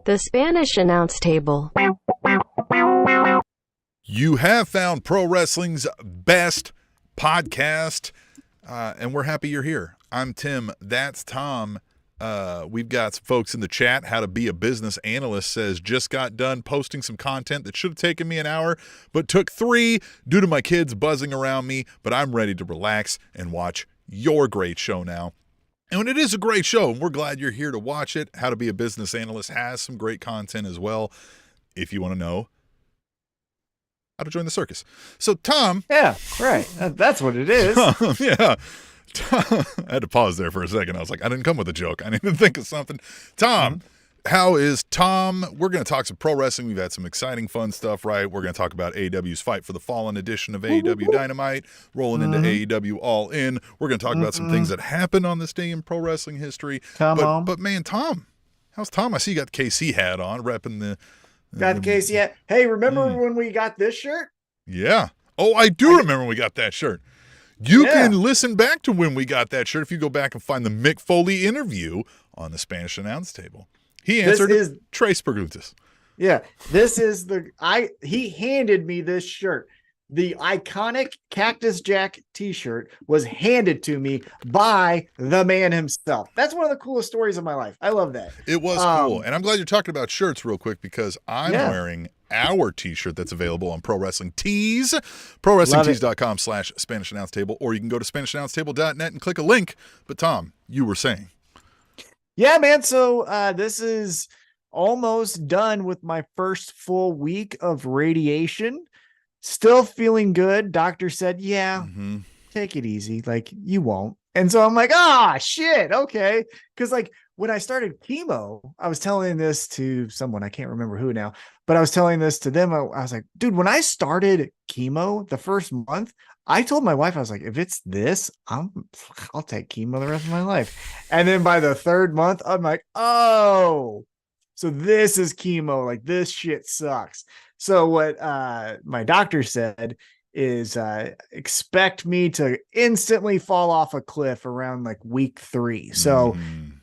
The Spanish announce table. You have found pro wrestling's best podcast, and we're happy you're here. I'm Tim. That's Tom. We've got some folks in the chat. How to Be a Business Analyst says, just got done posting some content that should have taken me an hour, but took 3 due to my kids buzzing around me. But I'm ready to relax and watch your great show now. And it is a great show, and we're glad you're here to watch it. How to Be a Business Analyst has some great content as well, if you want to know how to join the circus. So, Tom. Yeah, right. That's what it is. Yeah. I had to pause there for a second. I was like, I didn't come with a joke. I need to think of something. Tom, how is Tom? We're going to talk some pro wrestling. We've had some exciting, fun stuff, right? We're going to talk about AEW's Fight for the Fallen edition of AEW Dynamite, rolling into AEW All In. We're going to talk about some things that happened on this day in pro wrestling history. But man, Tom, how's Tom? I see you got the KC hat on, repping the... Got the KC hat. Hey, remember when we got this shirt? Yeah. Oh, I do remember when we got that shirt. You can listen back to when we got that shirt if you go back and find the Mick Foley interview on the Spanish announce table. He answered Trace Preguntas. Yeah, he handed me this shirt. The iconic Cactus Jack t-shirt was handed to me by the man himself. That's one of the coolest stories of my life. I love that. It was cool. And I'm glad you're talking about shirts real quick because I'm wearing our t-shirt that's available on Pro Wrestling Tees, prowrestlingtees.com/Spanish Announce Table, or you can go to SpanishAnnounceTable.net and click a link. But Tom, you were saying. Yeah, man. So this is almost done with my first full week of radiation. Still feeling good. Doctor said, take it easy. Like, you won't. And so I'm like, shit. Okay. Because like when I started chemo, I was telling this to someone, I can't remember who now, but I was telling this to them. I was like, dude, when I started chemo the first month, I told my wife, I was like, if it's this, I'll take chemo the rest of my life. And then by the 3rd month, I'm like, oh, so this is chemo. Like, this shit sucks. So what my doctor said is expect me to instantly fall off a cliff around like week 3. So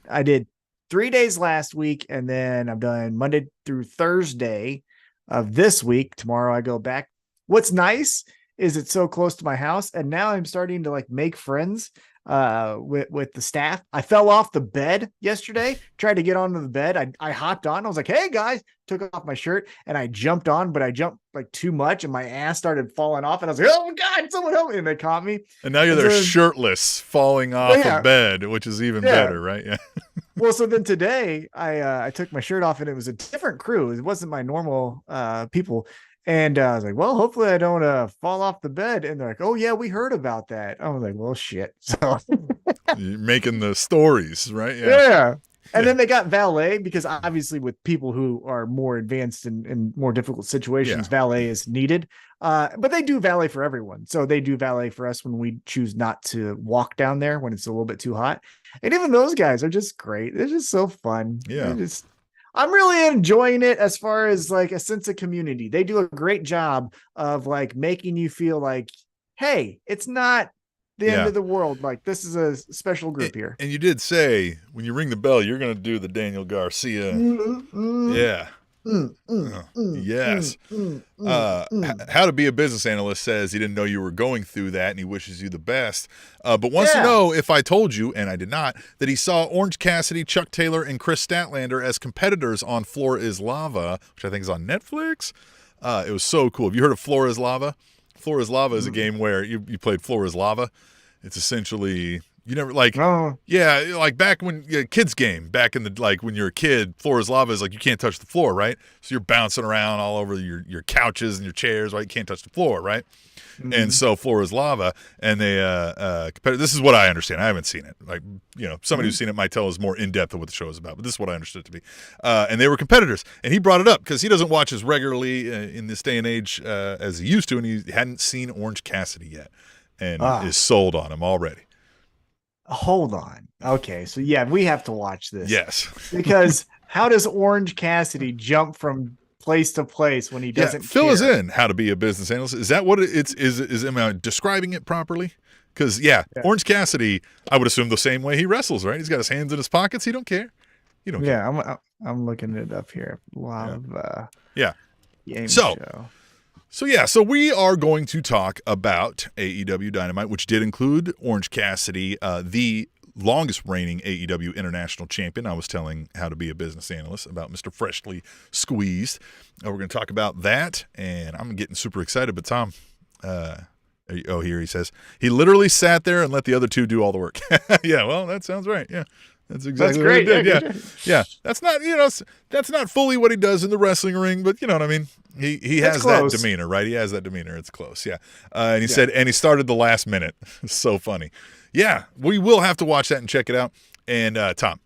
I did 3 days last week, and then I've done Monday through Thursday of this week. Tomorrow I go back. What's nice is it's so close to my house, and now I'm starting to like make friends with the staff. I fell off the bed yesterday, tried to get onto the bed. I hopped on. I was like, hey guys, took off my shirt and I jumped on, but I jumped like too much and my ass started falling off. And I was like, oh God, someone help me. And they caught me. And now you're there shirtless, falling off a bed, which is even better, right? Yeah. Well, so then today I took my shirt off and it was a different crew. It wasn't my normal people. And I was like, well, hopefully I don't fall off the bed. And they're like, oh, yeah, we heard about that. I was like, well, shit. So you're making the stories, right? Yeah. And then they got valet because obviously with people who are more advanced in more difficult situations, valet is needed. But they do valet for everyone. So they do valet for us when we choose not to walk down there when it's a little bit too hot. And even those guys are just great. They're just so fun. Yeah. I'm really enjoying it as far as like a sense of community. They do a great job of like making you feel like, hey, it's not the end of the world. Like, this is a special group here. And you did say when you ring the bell, you're going to do the Daniel Garcia. Yeah. Yes. How to Be a Business Analyst says he didn't know you were going through that and he wishes you the best, but wants to know if I told you, and I did not, that he saw Orange Cassidy, Chuck Taylor, and Chris Statlander as competitors on Floor is Lava, which I think is on Netflix. It was so cool. Have you heard of Floor is Lava? Floor is Lava is a game where you played Floor is Lava. It's essentially... You never like, like back when kids game back in the like when you're a kid, Floor is Lava is like you can't touch the floor, right? So you're bouncing around all over your couches and your chairs, right? You can't touch the floor, right? And so Floor is Lava, and they this is what I understand. I haven't seen it. Like somebody who's seen it might tell us more in depth of what the show is about, but this is what I understood it to be. And they were competitors, and he brought it up because he doesn't watch as regularly in this day and age as he used to, and he hadn't seen Orange Cassidy yet, and is sold on him already. Hold on. Okay, so we have to watch this. Yes. Because how does Orange Cassidy jump from place to place when he doesn't fill care? us in. How to Be a Business Analyst. Is that what it's is am I describing it properly? Because Orange Cassidy, I would assume the same way he wrestles, right? He's got his hands in his pockets. He don't care. You don't care. Yeah, I'm looking it up here. Live game show. So we are going to talk about AEW Dynamite, which did include Orange Cassidy, the longest reigning AEW International Champion. I was telling How to Be a Business Analyst about Mr. Freshly Squeezed. We're going to talk about that, and I'm getting super excited. But Tom, here he says, he literally sat there and let the other two do all the work. Yeah, well, that sounds right. Yeah. That's exactly what he did. Yeah. That's not fully what he does in the wrestling ring, but you know what I mean? He has that demeanor, right? He has that demeanor. It's close. Yeah. And he said, and he started the last minute. So funny. Yeah. We will have to watch that and check it out. And Tom,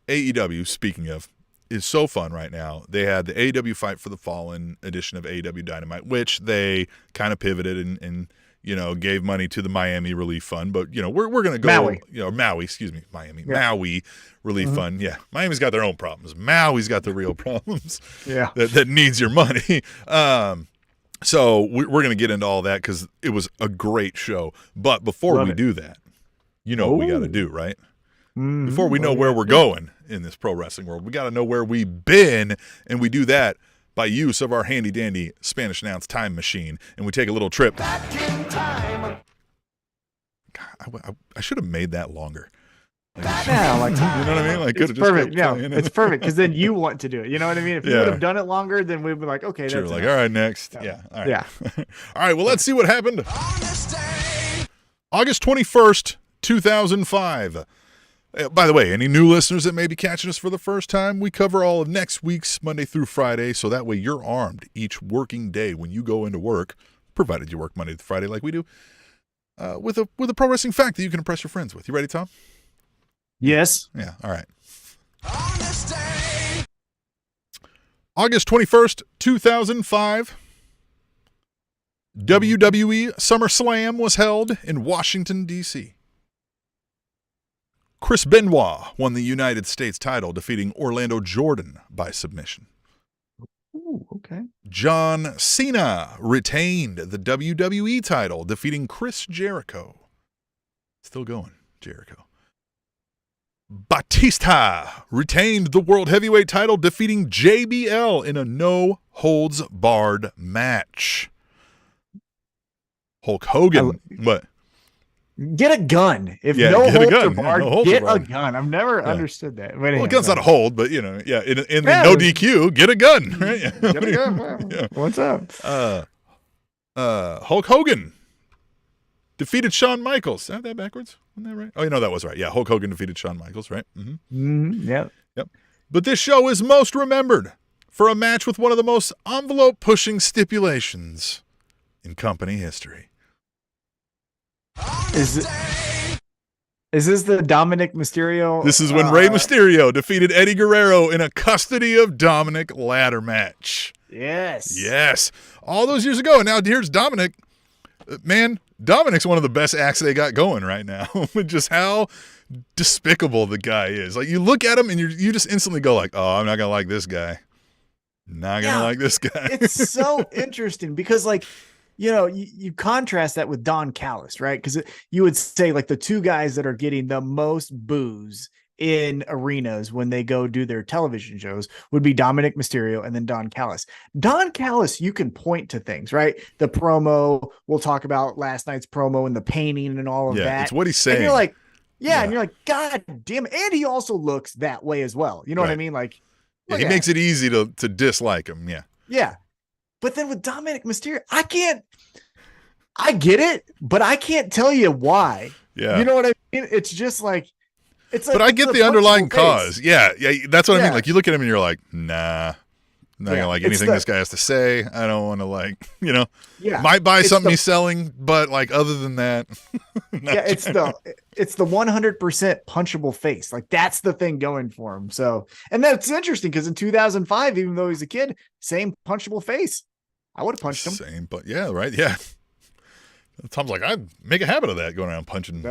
AEW, speaking of, is so fun right now. They had the AEW Fight for the Fallen edition of AEW Dynamite, which they kind of pivoted and gave money to the Miami Relief Fund, but we're going to go Maui, Maui Relief Fund. Yeah. Miami's got their own problems. Maui's got the real problems. Yeah. That needs your money. So we're going to get into all that because it was a great show. But before we do that, what we got to do, right? Before we know where we're going in this pro wrestling world, we got to know where we've been, and we do that by use of our handy-dandy Spanish announce time machine, and we take a little trip. Back in time. God, I should have made that longer. You know what I mean? Like, it's perfect. Yeah, it's perfect because then you want to do it. You know what I mean? If you would have done it longer, then we'd be like, okay, sure, that's like, enough. all right, next. Yeah. All right. Yeah. All right. Well, let's see what happened. August 21st, 2005. By the way, any new listeners that may be catching us for the first time, we cover all of next week's Monday through Friday, so that way you're armed each working day when you go into work, provided you work Monday through Friday like we do, with a pro wrestling fact that you can impress your friends with. You ready, Tom? Yes. Yeah, all right. August 21st, 2005, WWE SummerSlam was held in Washington, D.C. Chris Benoit won the United States title, defeating Orlando Jordan by submission. Ooh, okay. John Cena retained the WWE title, defeating Chris Jericho. Still going, Jericho. Batista retained the World Heavyweight title, defeating JBL in a no-holds-barred match. Hulk Hogan. What? Get a gun. If get a gun. I've never understood that. Well, gun's not a hold, but in the no DQ, get a gun, right? Get a gun. Yeah. What's up? Hulk Hogan defeated Shawn Michaels. Is that backwards? Wasn't that right? Oh, that was right. Yeah, Hulk Hogan defeated Shawn Michaels, right? Yep. But this show is most remembered for a match with one of the most envelope-pushing stipulations in company history. Is this the Dominic Mysterio? This is when Rey Mysterio defeated Eddie Guerrero in a custody of Dominic ladder match. Yes. All those years ago. And now here's Dominic. Man, Dominic's one of the best acts they got going right now. Just how despicable the guy is. Like, you look at him and you just instantly go like, oh, I'm not going to like this guy. Not going to like this guy. It's so interesting because, like, you contrast that with Don Callis, right? Because you would say like the two guys that are getting the most boos in arenas when they go do their television shows would be Dominic Mysterio and then Don Callis. Don Callis, you can point to things, right? The promo, we'll talk about last night's promo and the painting and all of that. Yeah, it's what he's saying. And you're like, and you're like, God damn it. And he also looks that way as well. You know what I mean? Like, he makes it easy to dislike him. Yeah. Yeah. But then with Dominic Mysterio, I get it, but I can't tell you why. Yeah. You know what I mean? It's just like, but I get the underlying cause. Yeah. That's what I mean. Like, you look at him and you're like, nah, I'm not going to like anything this guy has to say. I don't want to might buy something he's selling, but like, other than that. It's the 100% punchable face. Like, that's the thing going for him. So, and that's interesting because in 2005, even though he's a kid, same punchable face. I would have punched him. Same, but yeah, right. Yeah. Tom's like, I'd make a habit of that, going around punching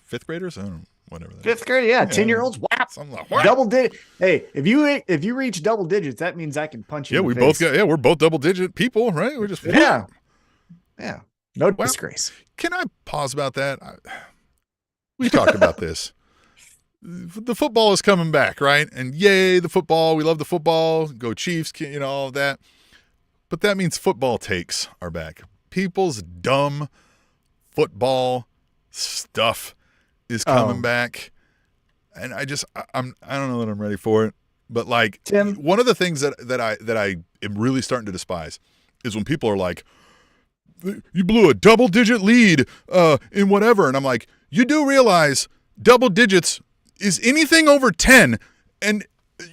fifth graders. I don't know. Whatever. Fifth grade, 10-year-olds. Whap. Like, double digit. Hey, if you reach double digits, that means I can punch you. Yeah, we're both double digit people, right? We're just no disgrace. Can I pause about that? We talked about this. the football is coming back, right? And yay, the football. We love the football. Go Chiefs, all of that. But that means football takes are back. People's dumb football stuff is coming back. And I don't know that I'm ready for it. But like, Tim, one of the things that I am really starting to despise is when people are like, you blew a double-digit lead in whatever. And I'm like, you do realize double digits is anything over 10. And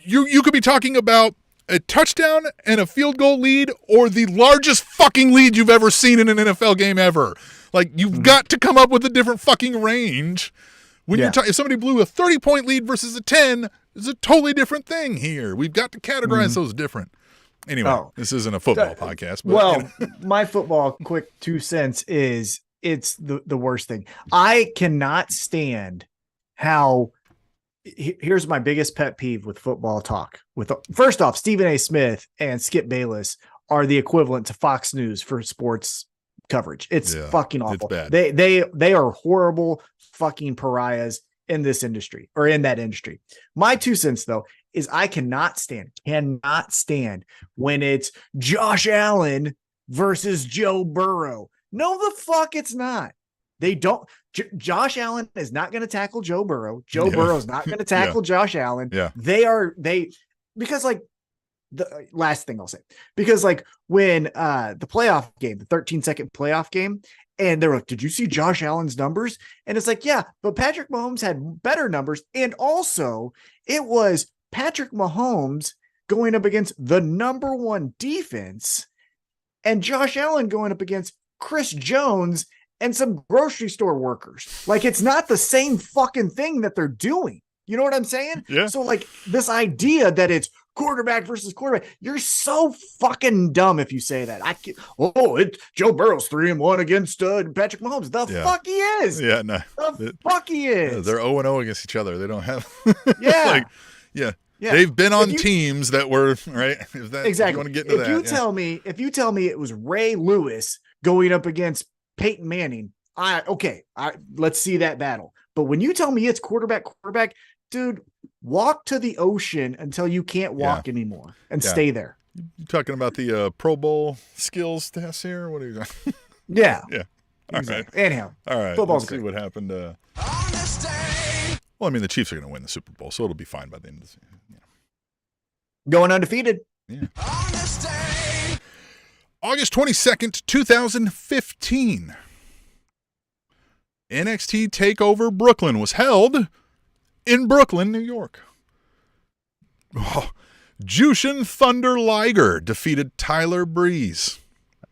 you could be talking about a touchdown and a field goal lead or the largest fucking lead you've ever seen in an NFL game ever. Like, you've got to come up with a different fucking range. When you're if somebody blew a 30-point lead versus a 10, it's a totally different thing here. We've got to categorize those different. Anyway, this isn't a football podcast. But, my football quick 2 cents is it's the worst thing. I cannot stand how here's my biggest pet peeve with football talk. First off, Stephen A. Smith and Skip Bayless are the equivalent to Fox News for sports coverage. It's fucking awful. It's bad. They are horrible fucking pariahs in this industry or in that industry. My 2 cents though is I cannot stand when it's Josh Allen versus Joe Burrow. No, the fuck it's not. They don't. Josh Allen is not going to tackle Joe Burrow. Joe Burrow is not going to tackle Josh Allen. Yeah. Because like the last thing I'll say, because like when the playoff game, the 13-second playoff game, and they're like, did you see Josh Allen's numbers? And it's like, yeah, but Patrick Mahomes had better numbers. And also it was Patrick Mahomes going up against the number 1 defense and Josh Allen going up against Chris Jones and some grocery store workers. Like, it's not the same fucking thing that they're doing. You know what I'm saying? Yeah. So like this idea that it's quarterback versus quarterback, you're so fucking dumb if you say that. Joe Burrow's 3-1 against Patrick Mahomes. The fuck he is. Yeah, no. The fuck he is. They're 0-0 against each other. They don't have. Yeah. They've been on teams that were right. Exactly. If you want to get into if you tell me it was Ray Lewis going up against Peyton Manning, let's see that battle. But when you tell me it's quarterback, dude, walk to the ocean until you can't walk anymore and stay there. You talking about the Pro Bowl skills test here? What are you doing? Yeah. Yeah. All exactly. right. Anyhow. All right. Football's Let's see what happened. Well, I mean, the Chiefs are going to win the Super Bowl, so it'll be fine by the end of the season. Going undefeated. Yeah. August 22nd, 2015. NXT TakeOver Brooklyn was held in Brooklyn, New York. Jushin Thunder Liger defeated Tyler Breeze.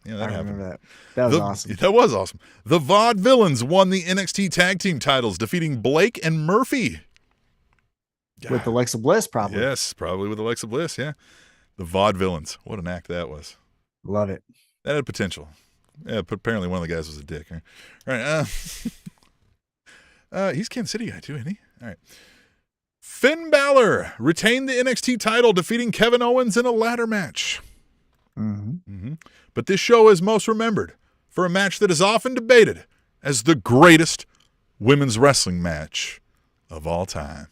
Yeah, that happened. Remember that. That was awesome. That was awesome. The Vaudevillains won the NXT Tag Team titles, defeating Blake and Murphy. With Alexa Bliss, probably. Yes, probably with Alexa Bliss, yeah. The Vaudevillains. What an act that was. Love it. That had potential. Yeah, but apparently one of the guys was a dick. Right? All right. He's Kansas City guy too, isn't he? All right. Finn Balor retained the NXT title, defeating Kevin Owens in a ladder match. But this show is most remembered for a match that is often debated as the greatest women's wrestling match of all time.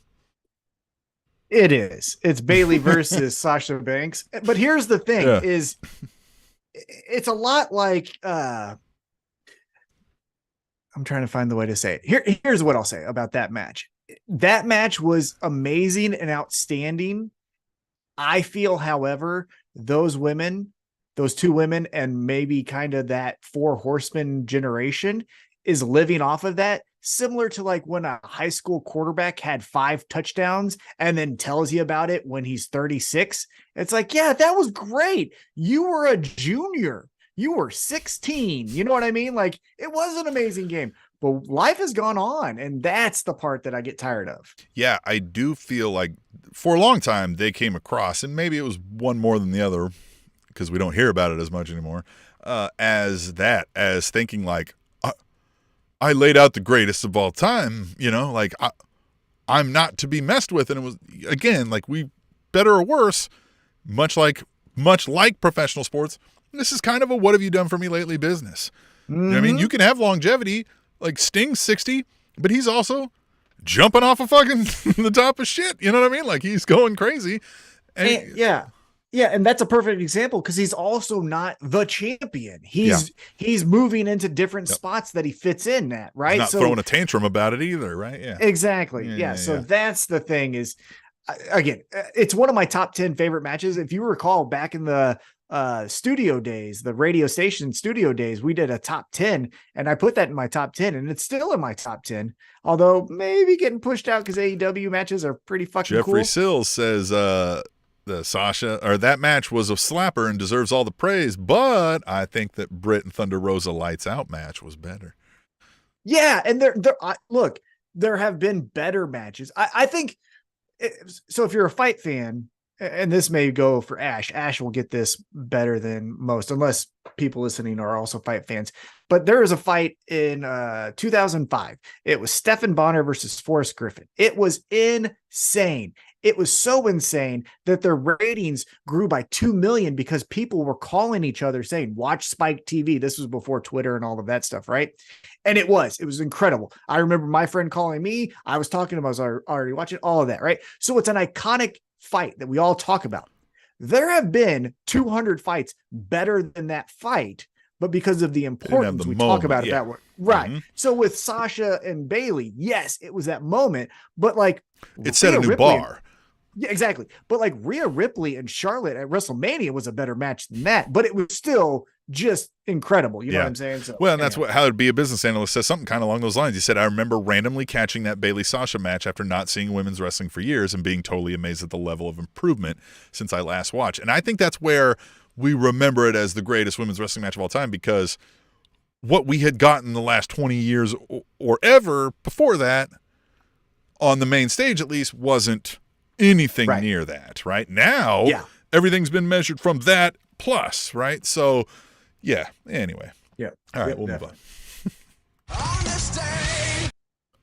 It is. It's Bayley versus Sasha Banks. But here's the thing is it's a lot like I'm trying to find the way to say it. Here's what I'll say about that match. That match was amazing and outstanding. I feel, however, those two women, and maybe kind of that 4 horsemen generation is living off of that, similar to like when a high school quarterback had 5 touchdowns and then tells you about it when he's 36. It's like, yeah, that was great. You were a junior. You were 16. You know what I mean? Like, it was an amazing game, but life has gone on. And that's the part that I get tired of. Yeah, I do feel like for a long time they came across, and maybe it was one more than the other because we don't hear about it as much anymore, as thinking like, I laid out the greatest of all time, like I'm not to be messed with. And it was, again, like we, better or worse, much like professional sports, this is kind of a what have you done for me lately business. You know what I mean? You can have longevity, like Sting's 60, but he's also jumping off of fucking the top of shit. You know what I mean? Like he's going crazy. And and that's a perfect example because he's also not the champion. He's moving into different spots that he fits in at, right? He's not throwing a tantrum about it either, right? Yeah, exactly. So that's the thing is, again, it's one of my top 10 favorite matches. If you recall, back in the studio days, the radio station studio days, we did a top 10, and I put that in my top 10, and it's still in my top 10. Although maybe getting pushed out because AEW matches are pretty fucking cool. Jeffrey Sills says the Sasha or that match was a slapper and deserves all the praise, but I think that Britt and Thunder Rosa Lights Out match was better. Yeah, and look, there have been better matches. I think so. If you're a fight fan, and this may go for Ash will get this better than most, unless people listening are also fight fans. But there was a fight in 2005. It was Stephan Bonner versus Forrest Griffin. It was insane. It was so insane that their ratings grew by 2 million because people were calling each other saying, watch Spike TV. This was before Twitter and all of that stuff, right? And it was incredible. I remember my friend calling me. I was talking to him. I was already watching all of that, right? So it's an iconic fight that we all talk about. There have been 200 fights better than that fight, but because of the importance we talk about it that way. Right. Mm-hmm. So with Sasha and Bayley, yes, it was that moment, but like it set a new bar. Yeah, exactly. But like Rhea Ripley and Charlotte at WrestleMania was a better match than that, but it was still just incredible. You know what I'm saying? So, well, and that's how it'd be a business analyst says something kind of along those lines. He said, I remember randomly catching that Bayley Sasha match after not seeing women's wrestling for years and being totally amazed at the level of improvement since I last watched. And I think that's where we remember it as the greatest women's wrestling match of all time, because what we had gotten the last 20 years or ever before that on the main stage, at least, wasn't anything near that. Right now, everything's been measured from that plus, right? So, anyway. Yeah. All right, we'll move on.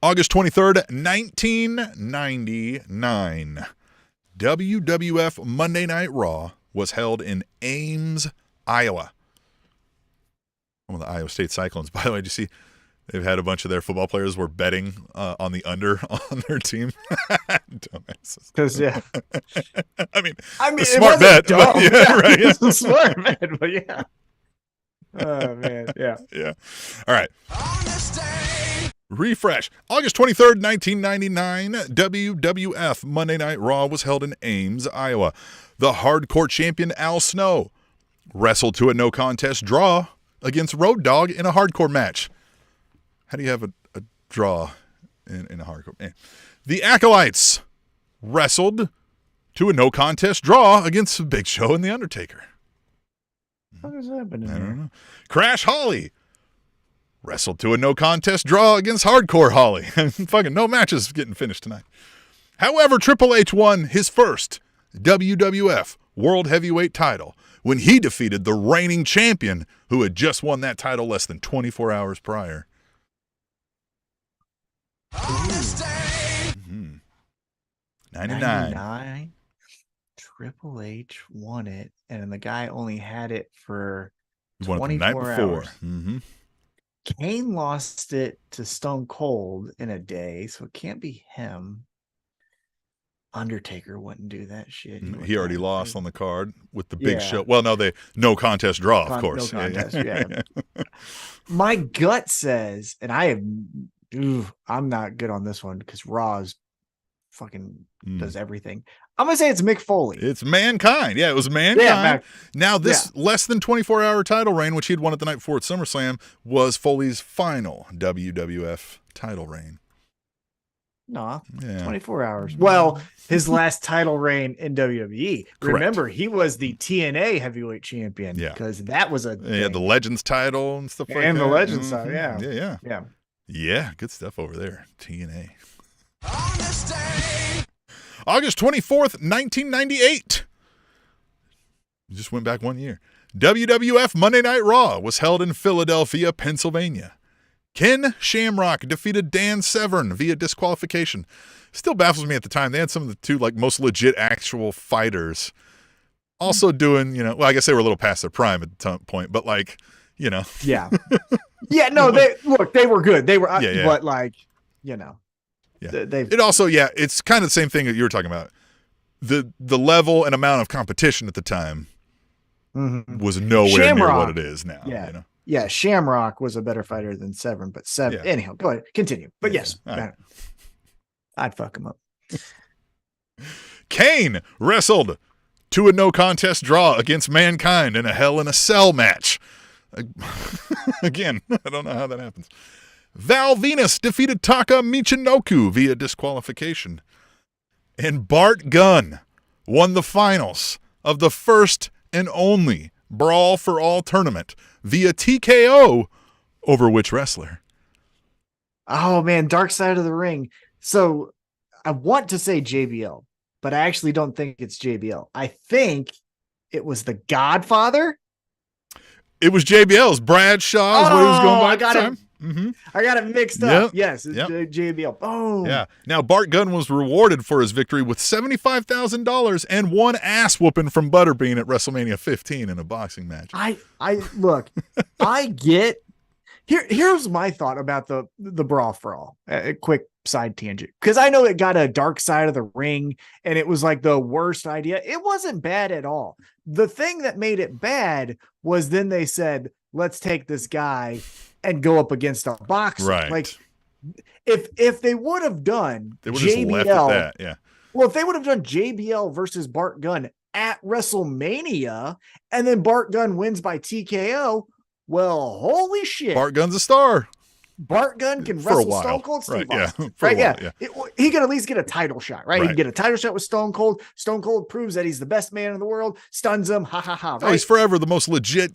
August 23rd, 1999. WWF Monday Night Raw was held in Ames, Iowa. One of the Iowa State Cyclones. By the way, did you see they've had a bunch of their football players were betting on the under on their team? Dumbasses. Because, I mean, a smart bet. Dumb. But right. It's a smart bet, but yeah. Oh, man. Yeah. Yeah. All right. Refresh. August 23rd, 1999, WWF Monday Night Raw was held in Ames, Iowa. The hardcore champion Al Snow wrestled to a no contest draw against Road Dogg in a hardcore match. How do you have a draw in a hardcore match? The Acolytes wrestled to a no contest draw against Big Show and The Undertaker. What is happening? I don't know. Crash Holly wrestled to a no contest draw against Hardcore Holly. Fucking no matches getting finished tonight. However, Triple H won his first WWF World Heavyweight title when he defeated the reigning champion who had just won that title less than 24 hours prior. Mm-hmm. 99. Triple H won it, and the guy only had it for 24 the night before. Hours. Mm-hmm. Kane lost it to Stone Cold in a day, so it can't be him. Undertaker wouldn't do that shit. He already lost on the card with the Big Show. Well, no, no contest draw, of course. No contest, My gut says, and I'm not good on this one because Raw's fucking does everything. I'm going to say it's Mick Foley. It's Mankind. Yeah, it was Mankind. Now, this less than 24-hour title reign, which he had won at the night before at SummerSlam, was Foley's final WWF title reign. No, 24 hours. Well, his last title reign in WWE. Correct. Remember, he was the TNA heavyweight champion. Yeah. Because that was a thing. The Legends title and stuff like that. And the Legends title, Yeah. Yeah, good stuff over there. TNA. August 24th, 1998. You just went back 1 year. WWF Monday Night Raw was held in Philadelphia, Pennsylvania. Ken Shamrock defeated Dan Severn via disqualification. Still baffles me at the time. They had some of the two most legit actual fighters also doing, well, I guess they were a little past their prime at the point, but Yeah. Yeah, no, they were good. They were, but Yeah. It also, it's kind of the same thing that you were talking about. The level and amount of competition at the time was nowhere near what it is now. Yeah. You know? Yeah. Shamrock was a better fighter than Severn, but anyhow, go ahead. Continue. But yes, right. I'd fuck him up. Kane wrestled to a no contest draw against Mankind in a Hell in a Cell match. Again, I don't know how that happens. Val Venus defeated Taka Michinoku via disqualification. And Bart Gunn won the finals of the first and only Brawl for All tournament via TKO over which wrestler? Oh, man, Dark Side of the Ring. So I want to say JBL, but I actually don't think it's JBL. I think it was the Godfather. It was JBL's. Bradshaw is what he was going by. I got it. I got it mixed up. Yes, it's JBL. Oh, yeah. Now Bart Gunn was rewarded for his victory with $75,000 and one ass whooping from Butterbean at WrestleMania 15 in a boxing match. I look. I get. Here's my thought about the Brawl for All. A quick side tangent, because I know it got a Dark Side of the Ring and it was like the worst idea. It wasn't bad at all. The thing that made it bad was then they said, let's take this guy and go up against a boxer. Right. Like if they would have done they would have just left at that. Yeah. Well, if they would have done JBL versus Bart Gunn at WrestleMania and then Bart Gunn wins by TKO, well, holy shit. Bart Gunn's a star. Bart Gunn can wrestle Stone Cold Steve Austin. Right, yeah. He can at least get a title shot, right? He can get a title shot with Stone Cold. Stone Cold proves that he's the best man in the world, stuns him, ha ha ha. Right? Oh, he's forever the most legit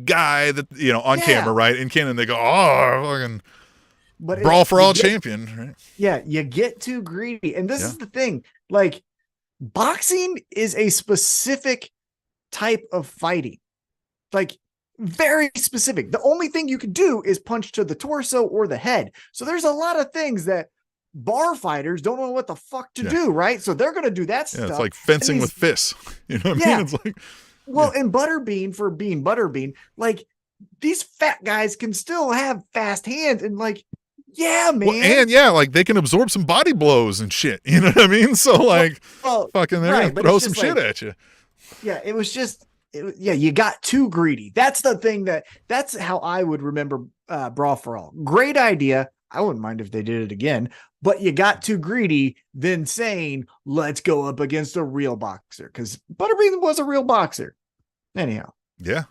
guy that, on camera, right? In canon, they go, fucking Brawl for All champion, right? Yeah, you get too greedy. And this is the thing, like, boxing is a specific type of fighting. Like, very specific. The only thing you can do is punch to the torso or the head. So there's a lot of things that bar fighters don't know what the fuck to do, right? So they're going to do that stuff. It's like fencing with fists. You know what I mean? It's like, and Butterbean, for being Butterbean, like, these fat guys can still have fast hands and like, man. Well, and like they can absorb some body blows and shit. You know what I mean? So like, fucking they're going to throw some shit at you. Yeah, it was just, you got too greedy. That's the thing that's how I would remember Brawl for All. Great idea. I wouldn't mind if they did it again, but you got too greedy then saying, let's go up against a real boxer, because Butterbean was a real boxer. Anyhow. Yeah.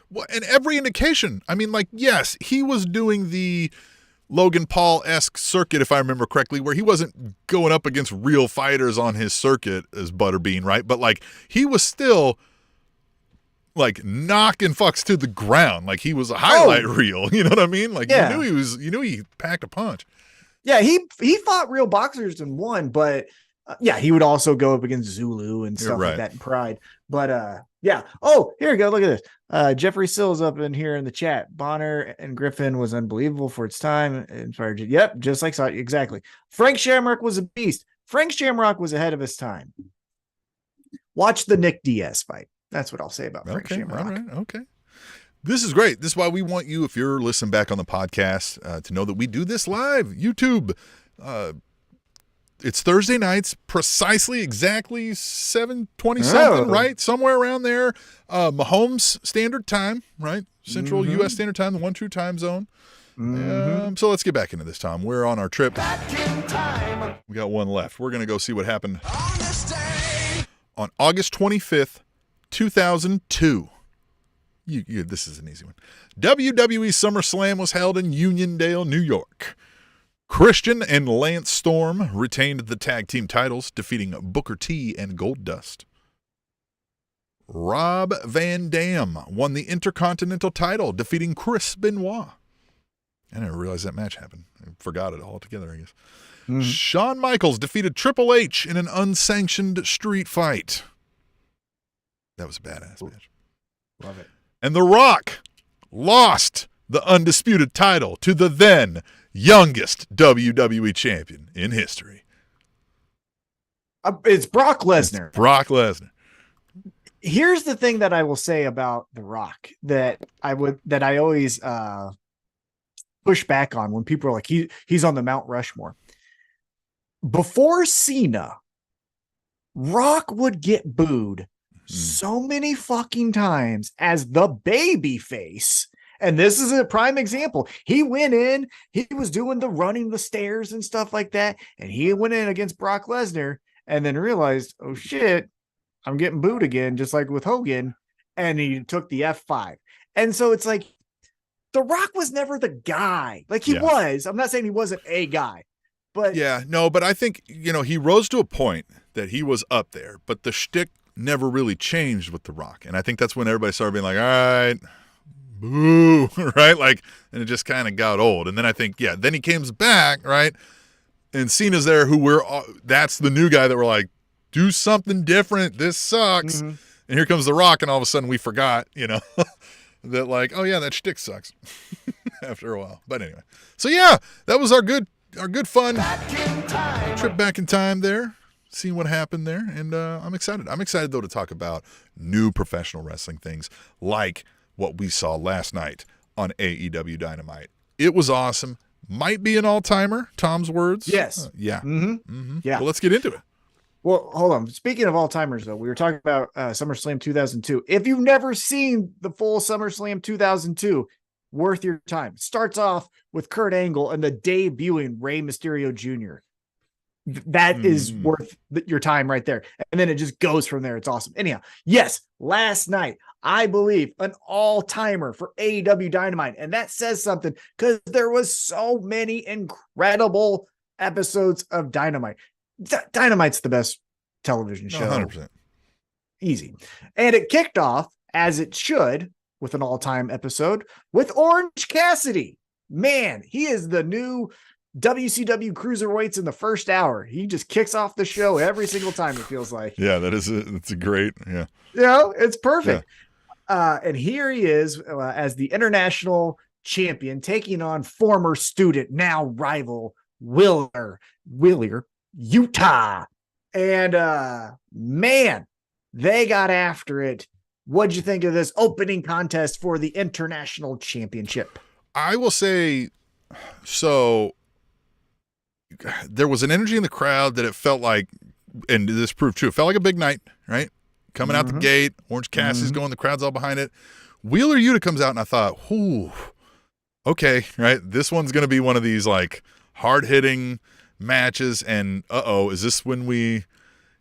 Well, and every indication, I mean, like, yes, he was doing the Logan Paul-esque circuit, if I remember correctly, where he wasn't going up against real fighters on his circuit as Butterbean, right? But like, he was still like knocking fucks to the ground. Like he was a highlight reel. You know what I mean? Like you knew he packed a punch. Yeah. He fought real boxers and won, but he would also go up against Zulu and stuff like that in Pride. But Oh, here we go. Look at this. Jeffrey Sills up in here in the chat. Bonner and Griffin was unbelievable for its time. Yep. Just like Saw. Exactly. Frank Shamrock was a beast. Frank Shamrock was ahead of his time. Watch the Nick Diaz fight. That's what I'll say about Frank Shamrock. All right, okay. This is great. This is why we want you, if you're listening back on the podcast, to know that we do this live. YouTube. It's Thursday nights, precisely, exactly 7:20 something, right? Somewhere around there. Mahomes Standard Time, right? Central U.S. Standard Time, the one true time zone. So let's get back into this, Tom. We're on our trip. We got one left. We're going to go see what happened on August 25th, 2002. This is an easy one. WWE SummerSlam was held in Uniondale, New York. Christian and Lance Storm retained the tag team titles, defeating Booker T and Goldust. Rob Van Dam won the Intercontinental title, defeating Chris Benoit. I didn't realize that match happened. I forgot it altogether, I guess. Shawn Michaels defeated Triple H in an unsanctioned street fight. That was a badass match. Love it. And The Rock lost the undisputed title to the then youngest WWE champion in history. It's Brock Lesnar. Brock Lesnar. Here's the thing that I will say about The Rock that I always push back on when people are like, he's on the Mount Rushmore. before Cena, Rock would get booed so many fucking times as the baby face. And this is a prime example. He went in, he was doing the running the stairs and stuff like that. And he went in against Brock Lesnar and then realized, oh shit, I'm getting booed again, just like with Hogan. And he took the F5. And so it's like, The Rock was never the guy. Like he was. I'm not saying he wasn't a guy. But but I think, he rose to a point that he was up there, but the shtick never really changed with The Rock. And I think that's when everybody started being like, all right, boo, right? Like, and it just kind of got old. And then I think, then he comes back, right? And Cena's there, that's the new guy that we're like, do something different. This sucks. Mm-hmm. And here comes The Rock, and all of a sudden we forgot, that like, oh yeah, that shtick sucks after a while. But anyway, so that was our good fun trip back in time there, seeing what happened there, and I'm excited. I'm excited though to talk about new professional wrestling things like what we saw last night on AEW Dynamite. It was awesome. Might be an all-timer, Tom's words. Yes. Yeah. Mm-hmm. Mm-hmm. Yeah. Well, let's get into it. Well, hold on. Speaking of all-timers, though, we were talking about SummerSlam 2002. If you've never seen the full SummerSlam 2002, worth your time. It starts off with Kurt Angle and the debuting Rey Mysterio Jr. That is worth your time right there. And then it just goes from there. It's awesome. Anyhow, yes, last night, I believe an all-timer for AEW Dynamite. And that says something because there was so many incredible episodes of Dynamite. Dynamite's the best television show. 100%. Easy. And it kicked off, as it should, with an all-time episode with Orange Cassidy. Man, he is the new WCW Cruiserweights in the first hour. He just kicks off the show every single time, it feels like. Yeah, it's a great, yeah. It's perfect. Yeah. And here he is as the international champion, taking on former student, now rival, Wheeler, Utah. And man, they got after it. What'd you think of this opening contest for the international championship? I will say, so there was an energy in the crowd that it felt like, and this proved true, it felt like a big night, right? Coming out the gate, Orange Cassidy's going, the crowd's all behind it. Wheeler Yuta comes out, and I thought, okay, right? This one's going to be one of these like hard-hitting matches, and is this when we,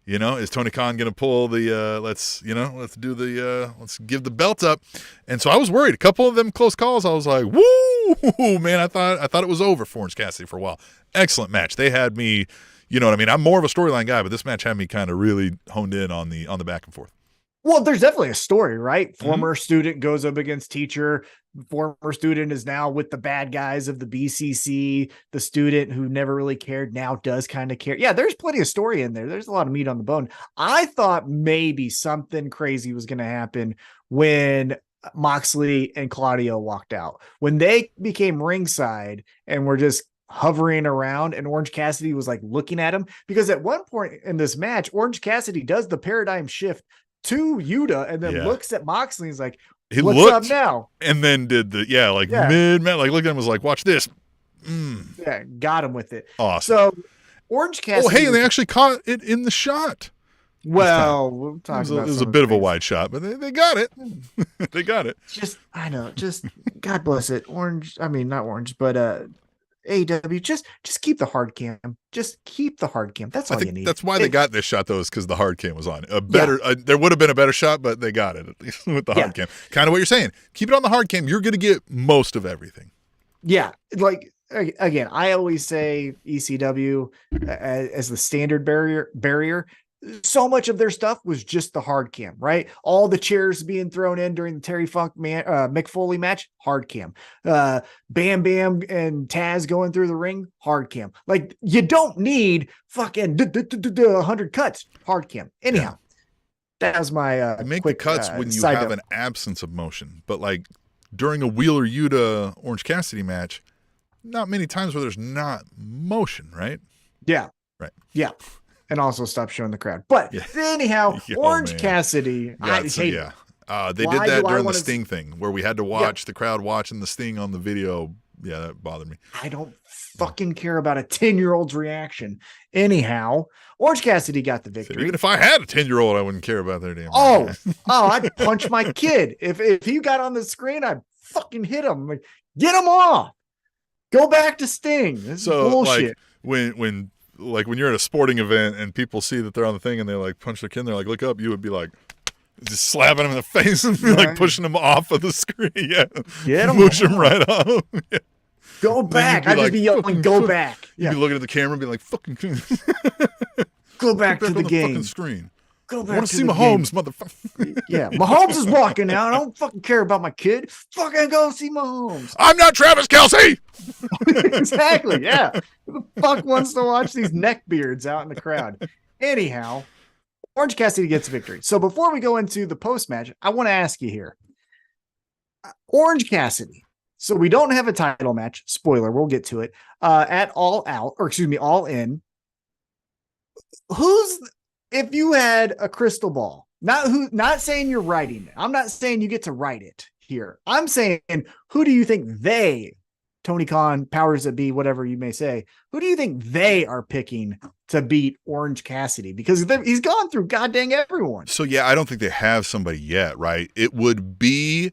is Tony Khan going to pull the let's give the belt up? And so I was worried. A couple of them close calls, I was like, woo, man, I thought it was over for Orange Cassidy for a while. Excellent match. They had me, I'm more of a storyline guy, but this match had me kind of really honed in on the back and forth. Well, there's definitely a story, right? Former student goes up against teacher. Former student is now with the bad guys of the BCC. The student who never really cared now does kind of care. Yeah, there's plenty of story in there. There's a lot of meat on the bone. I thought maybe something crazy was going to happen when Moxley and Claudio walked out. When they became ringside and were just hovering around, and Orange Cassidy was like looking at him, because at one point in this match, Orange Cassidy does the paradigm shift to Yuta and then looks at Moxley and is like, what's up now? And then did the mid-match, like looked at him, was like, watch this. Yeah, got him with it. Awesome. So Orange Cassidy. Oh, hey, and they actually caught it in the shot. Well, we'll talk about it. It was a bit of a wide shot, but they got it. They got it. Just God bless it. Not orange, but AEW, just keep the hard cam. Just keep the hard cam. That's all you need. That's why they got this shot, though, is because the hard cam was on. There would have been a better shot, but they got it, at least with the hard cam. Kind of what you're saying. Keep it on the hard cam. You're going to get most of everything. Yeah. Like, again, I always say ECW as the standard barrier. So much of their stuff was just the hard cam, right? All the chairs being thrown in during the Terry Funk Mick Foley match, hard cam. Bam Bam and Taz going through the ring, hard cam. Like, you don't need fucking 100 cuts, hard cam. Anyhow, that was my I make quick, the cuts when you have an absence of motion, but like during a Wheeler Yuta Orange Cassidy match, not many times where there's not motion, right? Yeah. Right. Yeah. And also stop showing the crowd. But anyhow, Orange Cassidy. They did that during the Sting thing where we had to watch the crowd watching the Sting on the video Yeah, that bothered me. I don't fucking care about a 10-year-old's reaction. Anyhow, Orange Cassidy got the victory. So even if I had a 10-year-old, I wouldn't care about their damn. I'd punch my kid. If he got on the screen, I'd fucking hit him. Like, get him off. Go back to Sting. This is bullshit. Like when you're at a sporting event and people see that they're on the thing and they like punch their kid, and they're like, look up, you would be like just slapping him in the face and be like pushing him off of the screen. Yeah. Get him push him right off. Yeah. Go back. I'd just be yelling, go back. You'd be looking at the camera and be like, fucking go back to the game. Fucking screen. Go back. I want to see Mahomes, motherfucker. Yeah, Mahomes is walking out. I don't fucking care about my kid. Fucking go see Mahomes. I'm not Travis Kelce. Exactly. Yeah. Who the fuck wants to watch these neckbeards out in the crowd? Anyhow, Orange Cassidy gets victory. So before we go into the post match, I want to ask you here, Orange Cassidy. So we don't have a title match. Spoiler, we'll get to it. At All In. If you had a crystal ball, not saying you're writing it. I'm not saying you get to write it here. I'm saying, who do you think Tony Khan, powers that be, whatever you may say, who do you think they are picking to beat Orange Cassidy? Because he's gone through goddamn everyone. So yeah, I don't think they have somebody yet, right? It would be,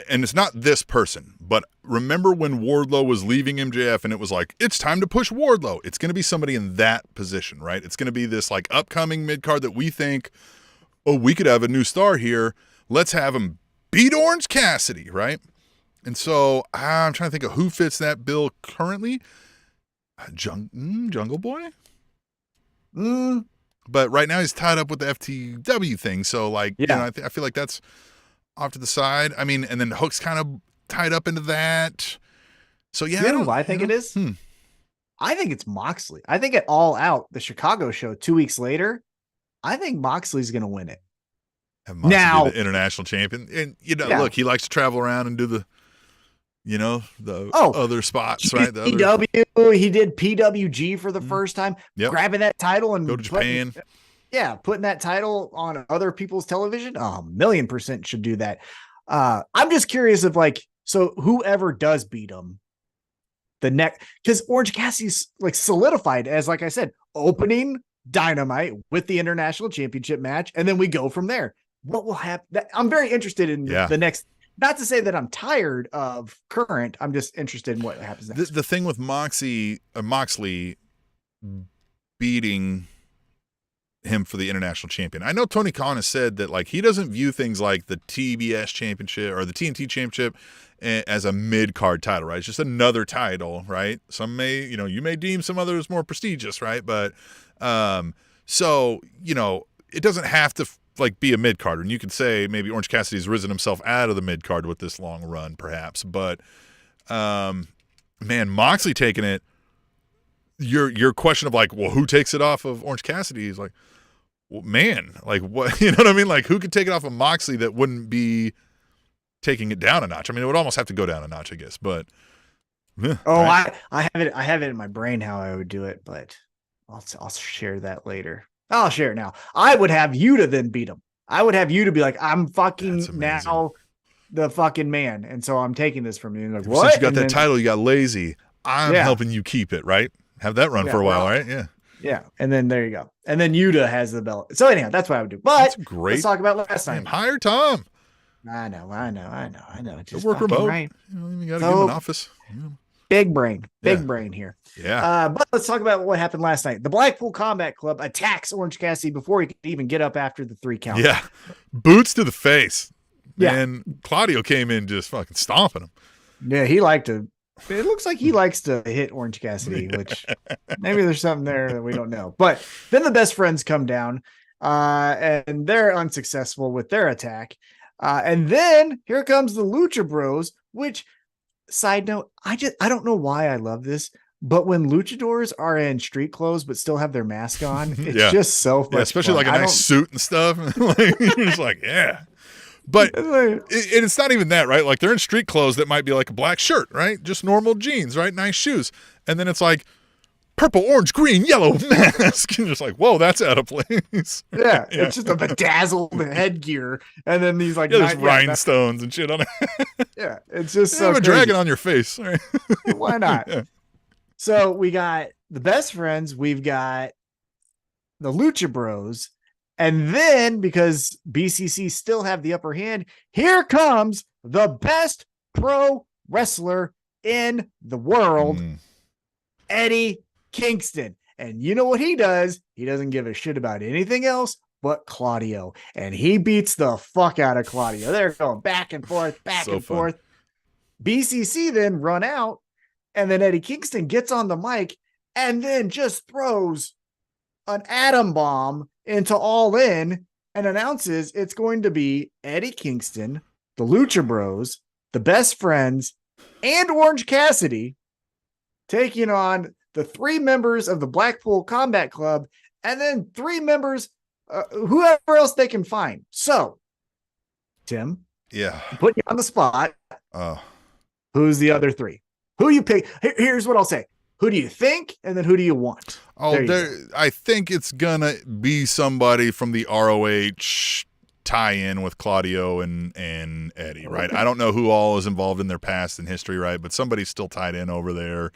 and it's not this person, but remember when Wardlow was leaving MJF and it was like, it's time to push Wardlow. It's going to be somebody in that position, right? It's going to be this like upcoming mid-card that we think, oh, we could have a new star here. Let's have him beat Orange Cassidy, right? And so I'm trying to think of who fits that bill currently. Jungle Boy? But right now he's tied up with the FTW thing. So like, you know, I feel like that's off to the side. I mean, and then Hook's kind of tied up into that. So yeah. You know who I think it is? I think it's Moxley. I think at All Out, the Chicago show 2 weeks later, I think Moxley's going to win it. Have Moxley now, be the international champion. And, you know, look, he likes to travel around and do the, you know, the other spots, right? The he did PWG for the first time, grabbing that title and go to Japan. Putting that title on other people's television. 1,000,000% should do that. I'm just curious if so whoever does beat him, because Orange Cassidy's like solidified as, like I said, opening Dynamite with the international championship match, and then we go from there. What will happen? I'm very interested in the next. Not to say that I'm tired of current. I'm just interested in what happens next. The thing with Moxley beating him for the international champion. I know Tony Khan has said that like he doesn't view things like the TBS championship or the TNT championship as a mid-card title, right? It's just another title, right? Some may, you may deem some others more prestigious, right? But so, it doesn't have to like be a mid-card. And you could say maybe Orange Cassidy's risen himself out of the mid-card with this long run, perhaps. But man, Moxley taking it, your question of like, well, who takes it off of Orange Cassidy is like, well, man, like what, you know what I mean? Like who could take it off of Moxley that wouldn't be taking it down a notch? I mean, it would almost have to go down a notch, I guess, but. Right. I have it in my brain how I would do it, but I'll share that later. I'll share it now. I would have you to then beat him. I would have you to be like, I'm fucking now the fucking man. And so I'm taking this from you. And like, what? Since you got that title, you got lazy. I'm helping you keep it, right? Have that run for a while, right? Yeah. Yeah. And then there you go. And then Yuta has the belt. So anyhow, that's what I would do. But let's talk about last time. Hire Tom. I know. Just work remote. Right. You got to give him an office. Yeah. Big brain here. Yeah. But let's talk about what happened last night. The Blackpool Combat Club attacks Orange Cassidy before he could even get up after the 3 count. Yeah. Boots to the face. Yeah. And Claudio came in just fucking stomping him. Yeah. It looks like he likes to hit Orange Cassidy, which maybe there's something there that we don't know. But then the best friends come down and they're unsuccessful with their attack. And then here comes the Lucha Bros, which, side note, I don't know why I love this, but when luchadors are in street clothes but still have their mask on, it's just so much especially fun. Like a nice suit and stuff. Like, you're just like, yeah. But it's not even that, right? Like they're in street clothes that might be like a black shirt, right? Just normal jeans, right? Nice shoes. And then it's like, purple, orange, green, yellow mask. And you're just like, whoa, that's out of place. Yeah, it's just a bedazzled headgear, and then these like there's rhinestones and shit on it. Yeah, it's just you so have a crazy. dragon on your face. Right? Why not? Yeah. So we got the best friends, we've got the Lucha Bros, and then because BCC still have the upper hand, here comes the best pro wrestler in the world, Eddie Kingston. And you know what he does? He doesn't give a shit about anything else but Claudio. And he beats the fuck out of Claudio. They're going back and forth, forth. BCC then run out, and then Eddie Kingston gets on the mic and then just throws an atom bomb into All In and announces it's going to be Eddie Kingston, the Lucha Bros, the Best Friends, and Orange Cassidy taking on the 3 members of the Blackpool Combat Club, and then 3 members, whoever else they can find. So, Tim, put you on the spot. Who's the other 3? Who you pick? Here's what I'll say. Who do you think? And then who do you want? I think it's going to be somebody from the ROH tie-in with Claudio and Eddie, right? I don't know who all is involved in their past and history, right? But somebody's still tied in over there.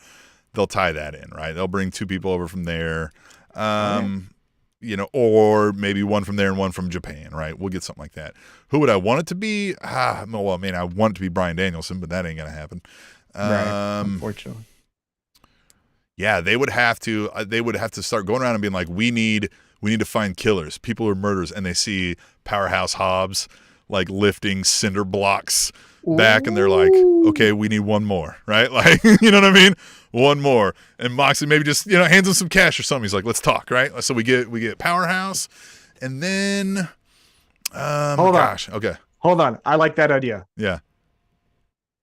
They'll tie that in, right? They'll bring 2 people over from there, or maybe one from there and one from Japan, right? We'll get something like that. Who would I want it to be? I want it to be Bryan Danielson, but that ain't going to happen. Right, unfortunately. Yeah, they would have to start going around and being like, we need to find killers, people who are murderers, and they see Powerhouse Hobbs like lifting cinder blocks back, and they're like, okay, we need one more, right? Like, you know what I mean? One more. And Moxley maybe just, hands him some cash or something. He's like, let's talk, right? So we get Powerhouse, and then hold on. I like that idea. Yeah.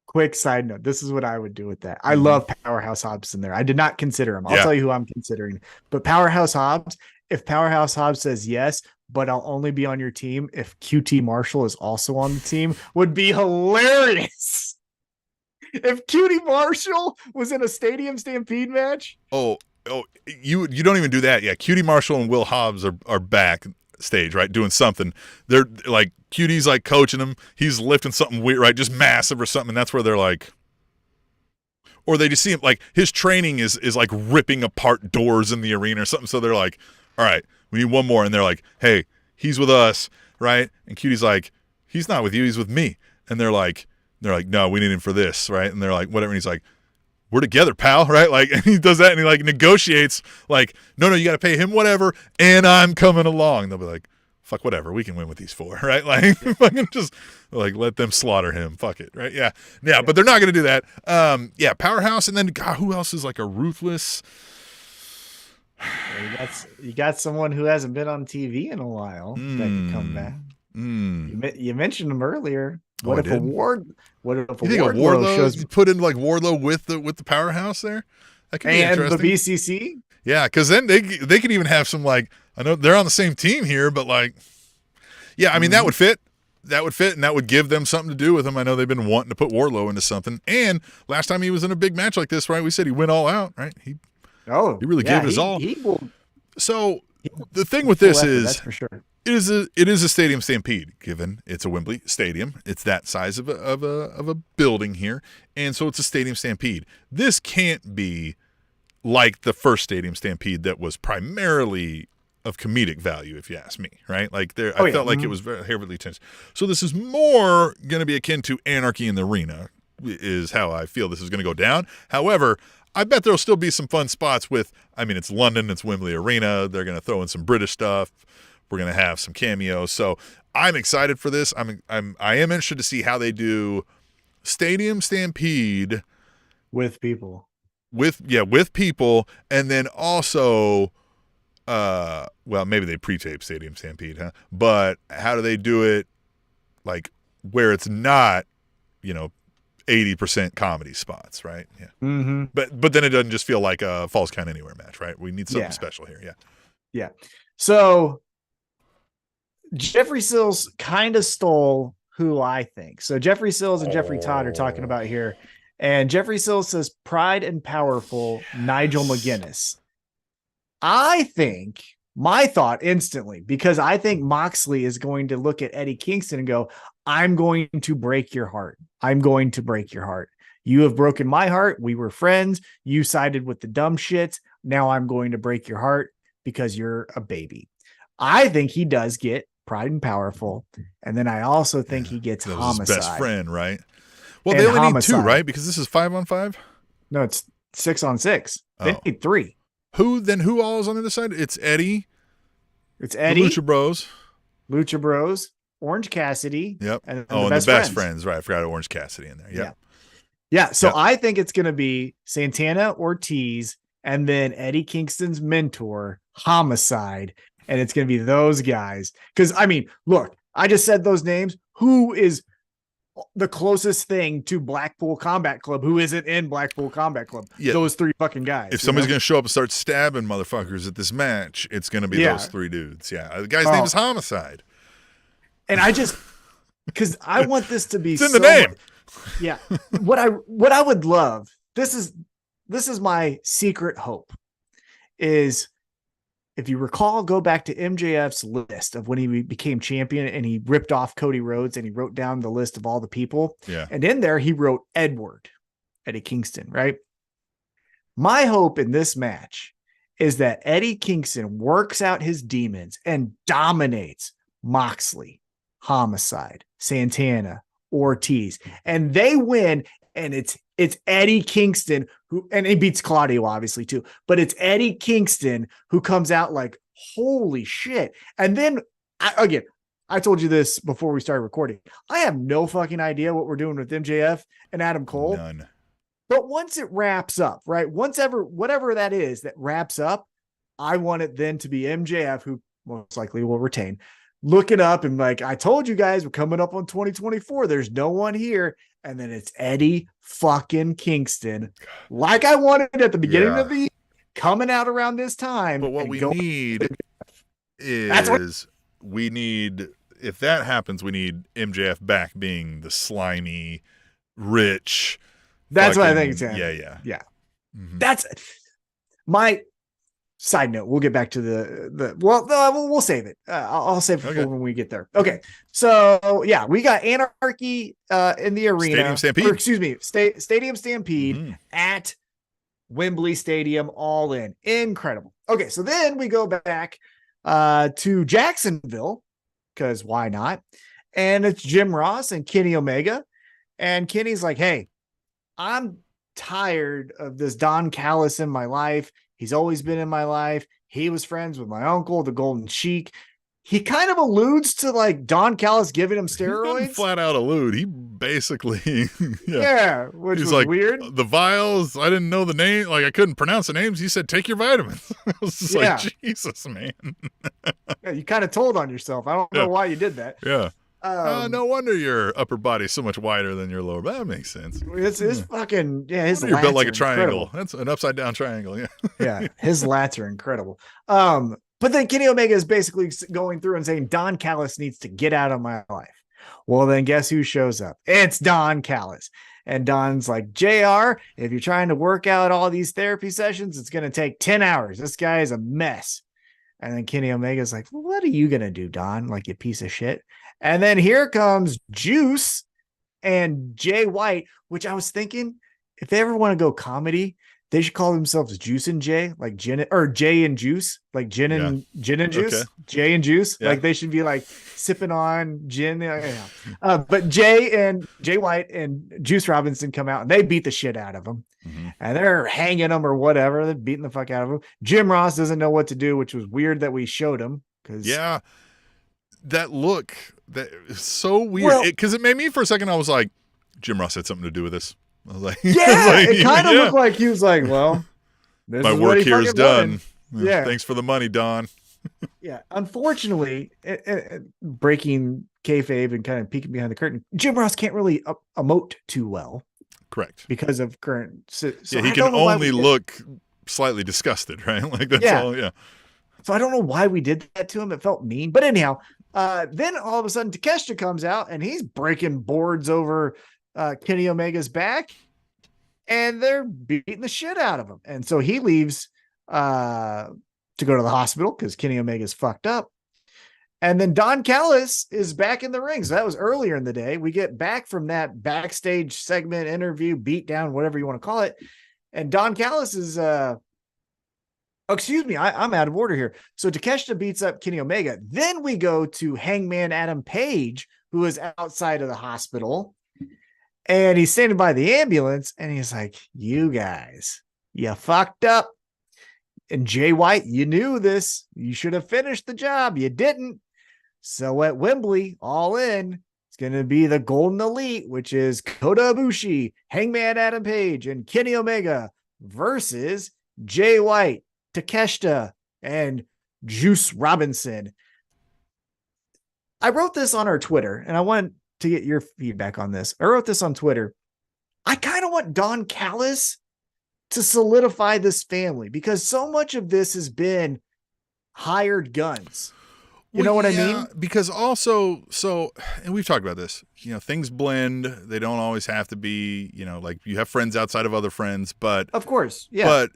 Quick side note. This is what I would do with that. I love Powerhouse Hobbs in there. I did not consider him. I'll tell you who I'm considering. But Powerhouse Hobbs, if Powerhouse Hobbs says yes, but I'll only be on your team if QT Marshall is also on the team, would be hilarious. If QT Marshall was in a Stadium Stampede match. You don't even do that. Yeah, QT Marshall and Will Hobbs are back stage, right, doing something. They're like, QT's like coaching him. He's lifting something weird, right, just massive or something. And that's where they're like, or they just see him like his training is like ripping apart doors in the arena or something. So they're like, all right, we need one more. And they're like, hey, he's with us, right? And QT's like, he's not with you, he's with me. And they're like, no, we need him for this, right? And they're like, whatever. And he's like, we're together, pal, right? Like, and he does that, and he like negotiates, like, no, you got to pay him whatever, and I'm coming along. And they'll be like, fuck whatever, we can win with these 4, right? Like, fucking just like let them slaughter him. Fuck it, right? Yeah. But they're not gonna do that. Powerhouse, and then God, who else is like a ruthless? You got someone who hasn't been on TV in a while that can come back. You mentioned him earlier. What if Wardlow shows? You put in like Wardlow with the Powerhouse there? That could be interesting. The BCC? Yeah, because then they could even have some, like, I know they're on the same team here, but like, yeah, I mean, that would fit. That would fit, and that would give them something to do with him. I know they've been wanting to put Wardlow into something. And last time he was in a big match like this, right, we said he went all out, right? He really gave it his all. The thing with this is, that's for sure. It is a Stadium Stampede, given it's a Wembley Stadium. It's that size of a building here, and so it's a Stadium Stampede. This can't be like the first Stadium Stampede that was primarily of comedic value, if you ask me, right? Like I felt like it was very heavily tense. So this is more going to be akin to Anarchy in the Arena, is how I feel this is going to go down. However, I bet there'll still be some fun spots with, I mean, it's London, it's Wembley Arena. They're going to throw in some British stuff. We're going to have some cameos. So I'm excited for this. I am interested to see how they do Stadium Stampede with people. With people, and then also maybe they pre-tape Stadium Stampede, huh? But how do they do it like where it's not, 80% comedy spots, right? Yeah. Mm-hmm. But then it doesn't just feel like a Falls Count Anywhere match, right? We need something special here. Yeah. Yeah. So Jeffrey Sills kind of stole who I think. So Jeffrey Sills and Jeffrey Todd are talking about here. And Jeffrey Sills says Pride and Powerful, Nigel McGuinness. I think my thought instantly, because I think Moxley is going to look at Eddie Kingston and go, I'm going to break your heart. I'm going to break your heart. You have broken my heart. We were friends. You sided with the dumb shit. Now I'm going to break your heart because you're a baby. I think he does get Pride and Powerful. And then I also think he gets Homicide. His best friend, right? Well, And they only Homicide. need 2, right? Because this is 5-on-5? No, it's 6-on-6. They need 3. Who all is on the other side? It's Eddie. It's Eddie. The Lucha Bros. Orange Cassidy. Yep. And the best friends. Right. I forgot Orange Cassidy in there. Yep. Yeah. So I think it's going to be Santana Ortiz and then Eddie Kingston's mentor, Homicide. And it's going to be those guys. Because, I mean, look, I just said those names. Who is the closest thing to Blackpool Combat Club who isn't in Blackpool Combat Club? Yeah. Those 3 fucking guys. If somebody's going to show up and start stabbing motherfuckers at this match, it's going to be those 3 dudes. Yeah. The guy's name is Homicide. And I just, because I want this to be it's in the name. Yeah. What I would love, this is my secret hope, is if you recall, go back to MJF's list of when he became champion and he ripped off Cody Rhodes and he wrote down the list of all the people. Yeah. And in there, he wrote Eddie Kingston, right? My hope in this match is that Eddie Kingston works out his demons and dominates Moxley, Homicide, Santana, Ortiz, and they win. And it's Eddie Kingston and he beats Claudio obviously too, but it's Eddie Kingston who comes out like, holy shit. And then I told you this before we started recording. I have no fucking idea what we're doing with MJF and Adam Cole. None. But once it wraps up, right? Whatever that is that wraps up, I want it then to be MJF, who most likely will retain, looking up and like, I told you guys, we're coming up on 2024. There's no one here. And then it's Eddie fucking Kingston, like I wanted at the beginning of the year, coming out around this time. But what we need is if that happens, we need MJF back being the slimy, rich. That's what I think it's Yeah. Mm-hmm. That's my side note. We'll get back to we'll save it. I'll save it for when we get there. Okay. So yeah, we got Anarchy in the arena. Stadium Stampede at Wembley Stadium, All In. Incredible. Okay. So then we go back to Jacksonville, because why not? And it's Jim Ross and Kenny Omega. And Kenny's like, hey, I'm tired of this Don Callis in my life. He's always been in my life. He was friends with my uncle, the Golden Sheik. He kind of alludes to like Don Callis giving him steroids. He flat out allude. He basically, which was like, weird. The vials, I didn't know the name. Like I couldn't pronounce the names. He said, take your vitamins. I was just like, Jesus, man. You kind of told on yourself. I don't know why you did that. Yeah. No wonder your upper body's so much wider than your lower. That makes sense. It's fucking his. You're built like a triangle. Incredible. That's an upside down triangle. Yeah. His lats are incredible. But then Kenny Omega is basically going through and saying Don Callis needs to get out of my life. Well, then guess who shows up? It's Don Callis. And Don's like, JR, if you're trying to work out all these therapy sessions, it's going to take 10 hours. This guy is a mess. And then Kenny Omega's like, what are you going to do, Don? Like, you piece of shit. And then here comes Juice and Jay White, which I was thinking, if they ever want to go comedy, they should call themselves Juice and Jay, like Jay and Juice, like gin and juice, okay. Jay and Juice. Yeah. Like they should be like sipping on gin. But Jay White and Juice Robinson come out and they beat the shit out of them. Mm-hmm. And they're hanging them or whatever. They're beating the fuck out of them. Jim Ross doesn't know what to do, which was weird that we showed him. That look, that is so weird. Because it made me for a second, I was like, Jim Ross had something to do with this. I was like, it kind of looked like he was like, well, my work here is done. Yeah. Thanks for the money, Don. Unfortunately, breaking kayfabe and kind of peeking behind the curtain, Jim Ross can't really emote too well. Correct. Because of current. So he can only look slightly disgusted, right? Like that's all. Yeah. So I don't know why we did that to him. It felt mean. But anyhow, then all of a sudden Takeshita comes out and he's breaking boards over Kenny Omega's back and they're beating the shit out of him. And so he leaves to go to the hospital because Kenny Omega's fucked up. And then Don Callis is back in the ring. So that was earlier in the day. We get back from that backstage segment, interview, beatdown, whatever you want to call it. And Don Callis is, excuse me, I'm out of order here. So Takeshita beats up Kenny Omega. Then we go to Hangman Adam Page, who is outside of the hospital. And he's standing by the ambulance. And he's like, you guys, you fucked up. And Jay White, you knew this. You should have finished the job. You didn't. So at Wembly, All In, it's going to be the Golden Elite, which is Kota Ibushi, Hangman Adam Page, and Kenny Omega versus Jay White, Takeshita, and Juice Robinson. I wrote this on our Twitter, and I want to get your feedback on this. I wrote this on Twitter. I kind of want Don Callis to solidify this family because so much of this has been hired guns. You know what I mean? Because also, and we've talked about this, things blend. They don't always have to be, like you have friends outside of other friends, but of course, yeah. But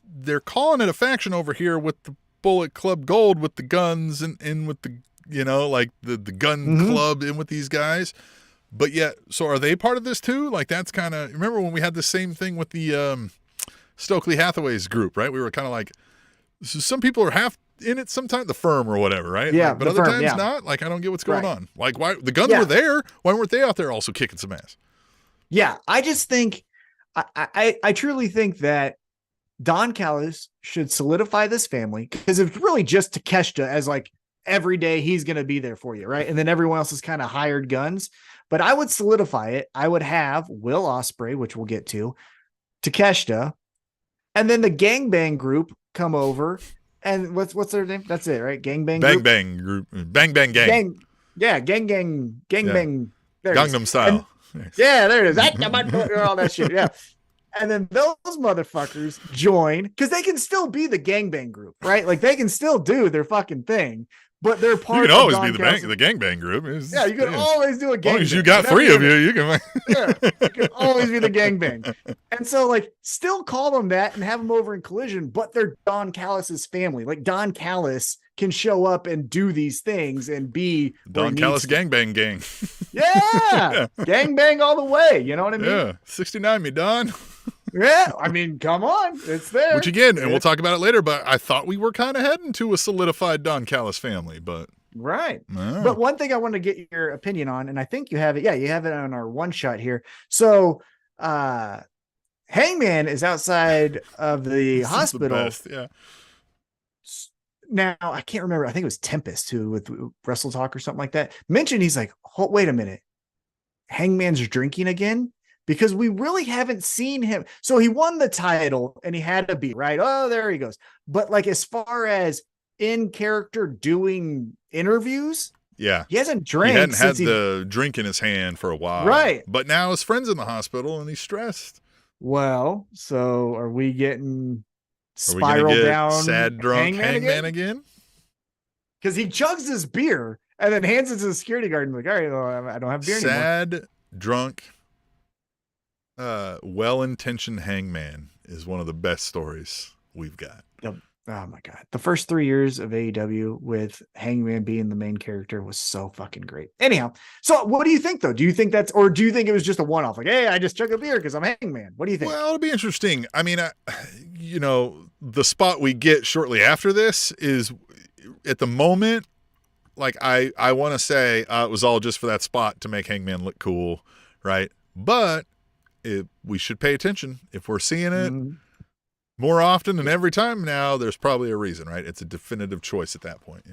they're calling it a faction over here with the Bullet Club Gold, with the guns and with the, like the gun club in with these guys. But yet, so are they part of this too? Like that's kind of, remember when we had the same thing with the Stokely Hathaway's group, right? We were kind of like, so some people are half in it sometimes, the firm or whatever, right? Yeah, like, but other times not. Like I don't get what's going on. Like why the guns were there? Why weren't they out there also kicking some ass? Yeah, I just think I truly think that Don Callis should solidify this family because it's really just Takeshita as like every day he's going to be there for you, right? And then everyone else is kind of hired guns. But I would solidify it. I would have Will Ospreay, which we'll get to, Takeshita, and then the Gangbang group come over. And what's their name? That's it, right? Gangbang Bang Bang group. Bang Bang Gang. Gangbang. Yeah. Gangnam Style. Yeah, there it is. All that shit. Yeah. And then those motherfuckers join because they can still be the gangbang group, right? Like they can still do their fucking thing, but they're part. You can always be the gang gangbang group. Yeah, you can always do a gangbang. As long as you got three of you, you can. Yeah, you can always be the gangbang. And so, like, still call them that and have them over in Collision, but they're Don Callis's family. Like Don Callis can show up and do these things and be Don Callis gangbang gang. Yeah, gangbang all the way. You know what I mean? Yeah, 69 me, Don. Yeah, I mean, come on, it's there. Which again, and we'll talk about it later, but I thought we were kind of heading to a solidified Don Callis family, but right. But one thing I wanted to get your opinion on, and I think you have it. Yeah, you have it on our one shot here. So, Hangman is outside of the hospital. The best, yeah. Now I can't remember. I think it was Tempest who with Wrestle Talk or something like that mentioned. He's like, wait a minute, Hangman's drinking again. Because we really haven't seen him. So he won the title and he had to be right. Oh, there he goes. But like, as far as in character doing interviews, yeah, he hasn't drank. He hadn't had the drink in his hand for a while. Right. But now his friend's in the hospital and he's stressed. Well, so are we getting spiral down sad drunk Hangman again? Because he chugs his beer and then hands it to the security guard and like, all right, well, I don't have beer anymore. Sad drunk. Well-intentioned Hangman is one of the best stories we've got. Oh my God. The first 3 years of AEW with Hangman being the main character was so fucking great. Anyhow, so what do you think though? Do you think or do you think it was just a one-off? Like, hey, I just chugged a beer because I'm Hangman. What do you think? Well, it'll be interesting. I mean, the spot we get shortly after this is at the moment, like I want to say it was all just for that spot to make Hangman look cool. Right. But we should pay attention. If we're seeing it more often and every time now, there's probably a reason, right? It's a definitive choice at that point.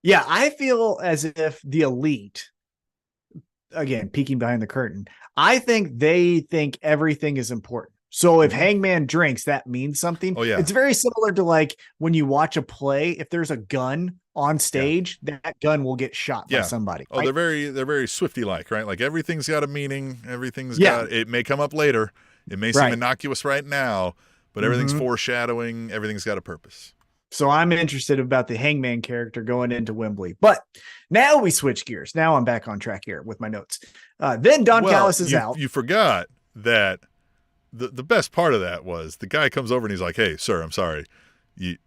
Yeah, I feel as if the Elite, again, peeking behind the curtain, I think they think everything is important. So if Hangman drinks, that means something. Oh, yeah. It's very similar to like when you watch a play, if there's a gun on stage, that gun will get shot by somebody. Oh, right? they're very Swifty-like, right? Like everything's got a meaning. Everything's got, it may come up later. It may seem innocuous right now, but everything's foreshadowing. Everything's got a purpose. So I'm interested about the Hangman character going into Wembley. But now we switch gears. Now I'm back on track here with my notes. Then Don Callis is out. You forgot that the best part of that was the guy comes over and he's like, hey, sir, I'm sorry. this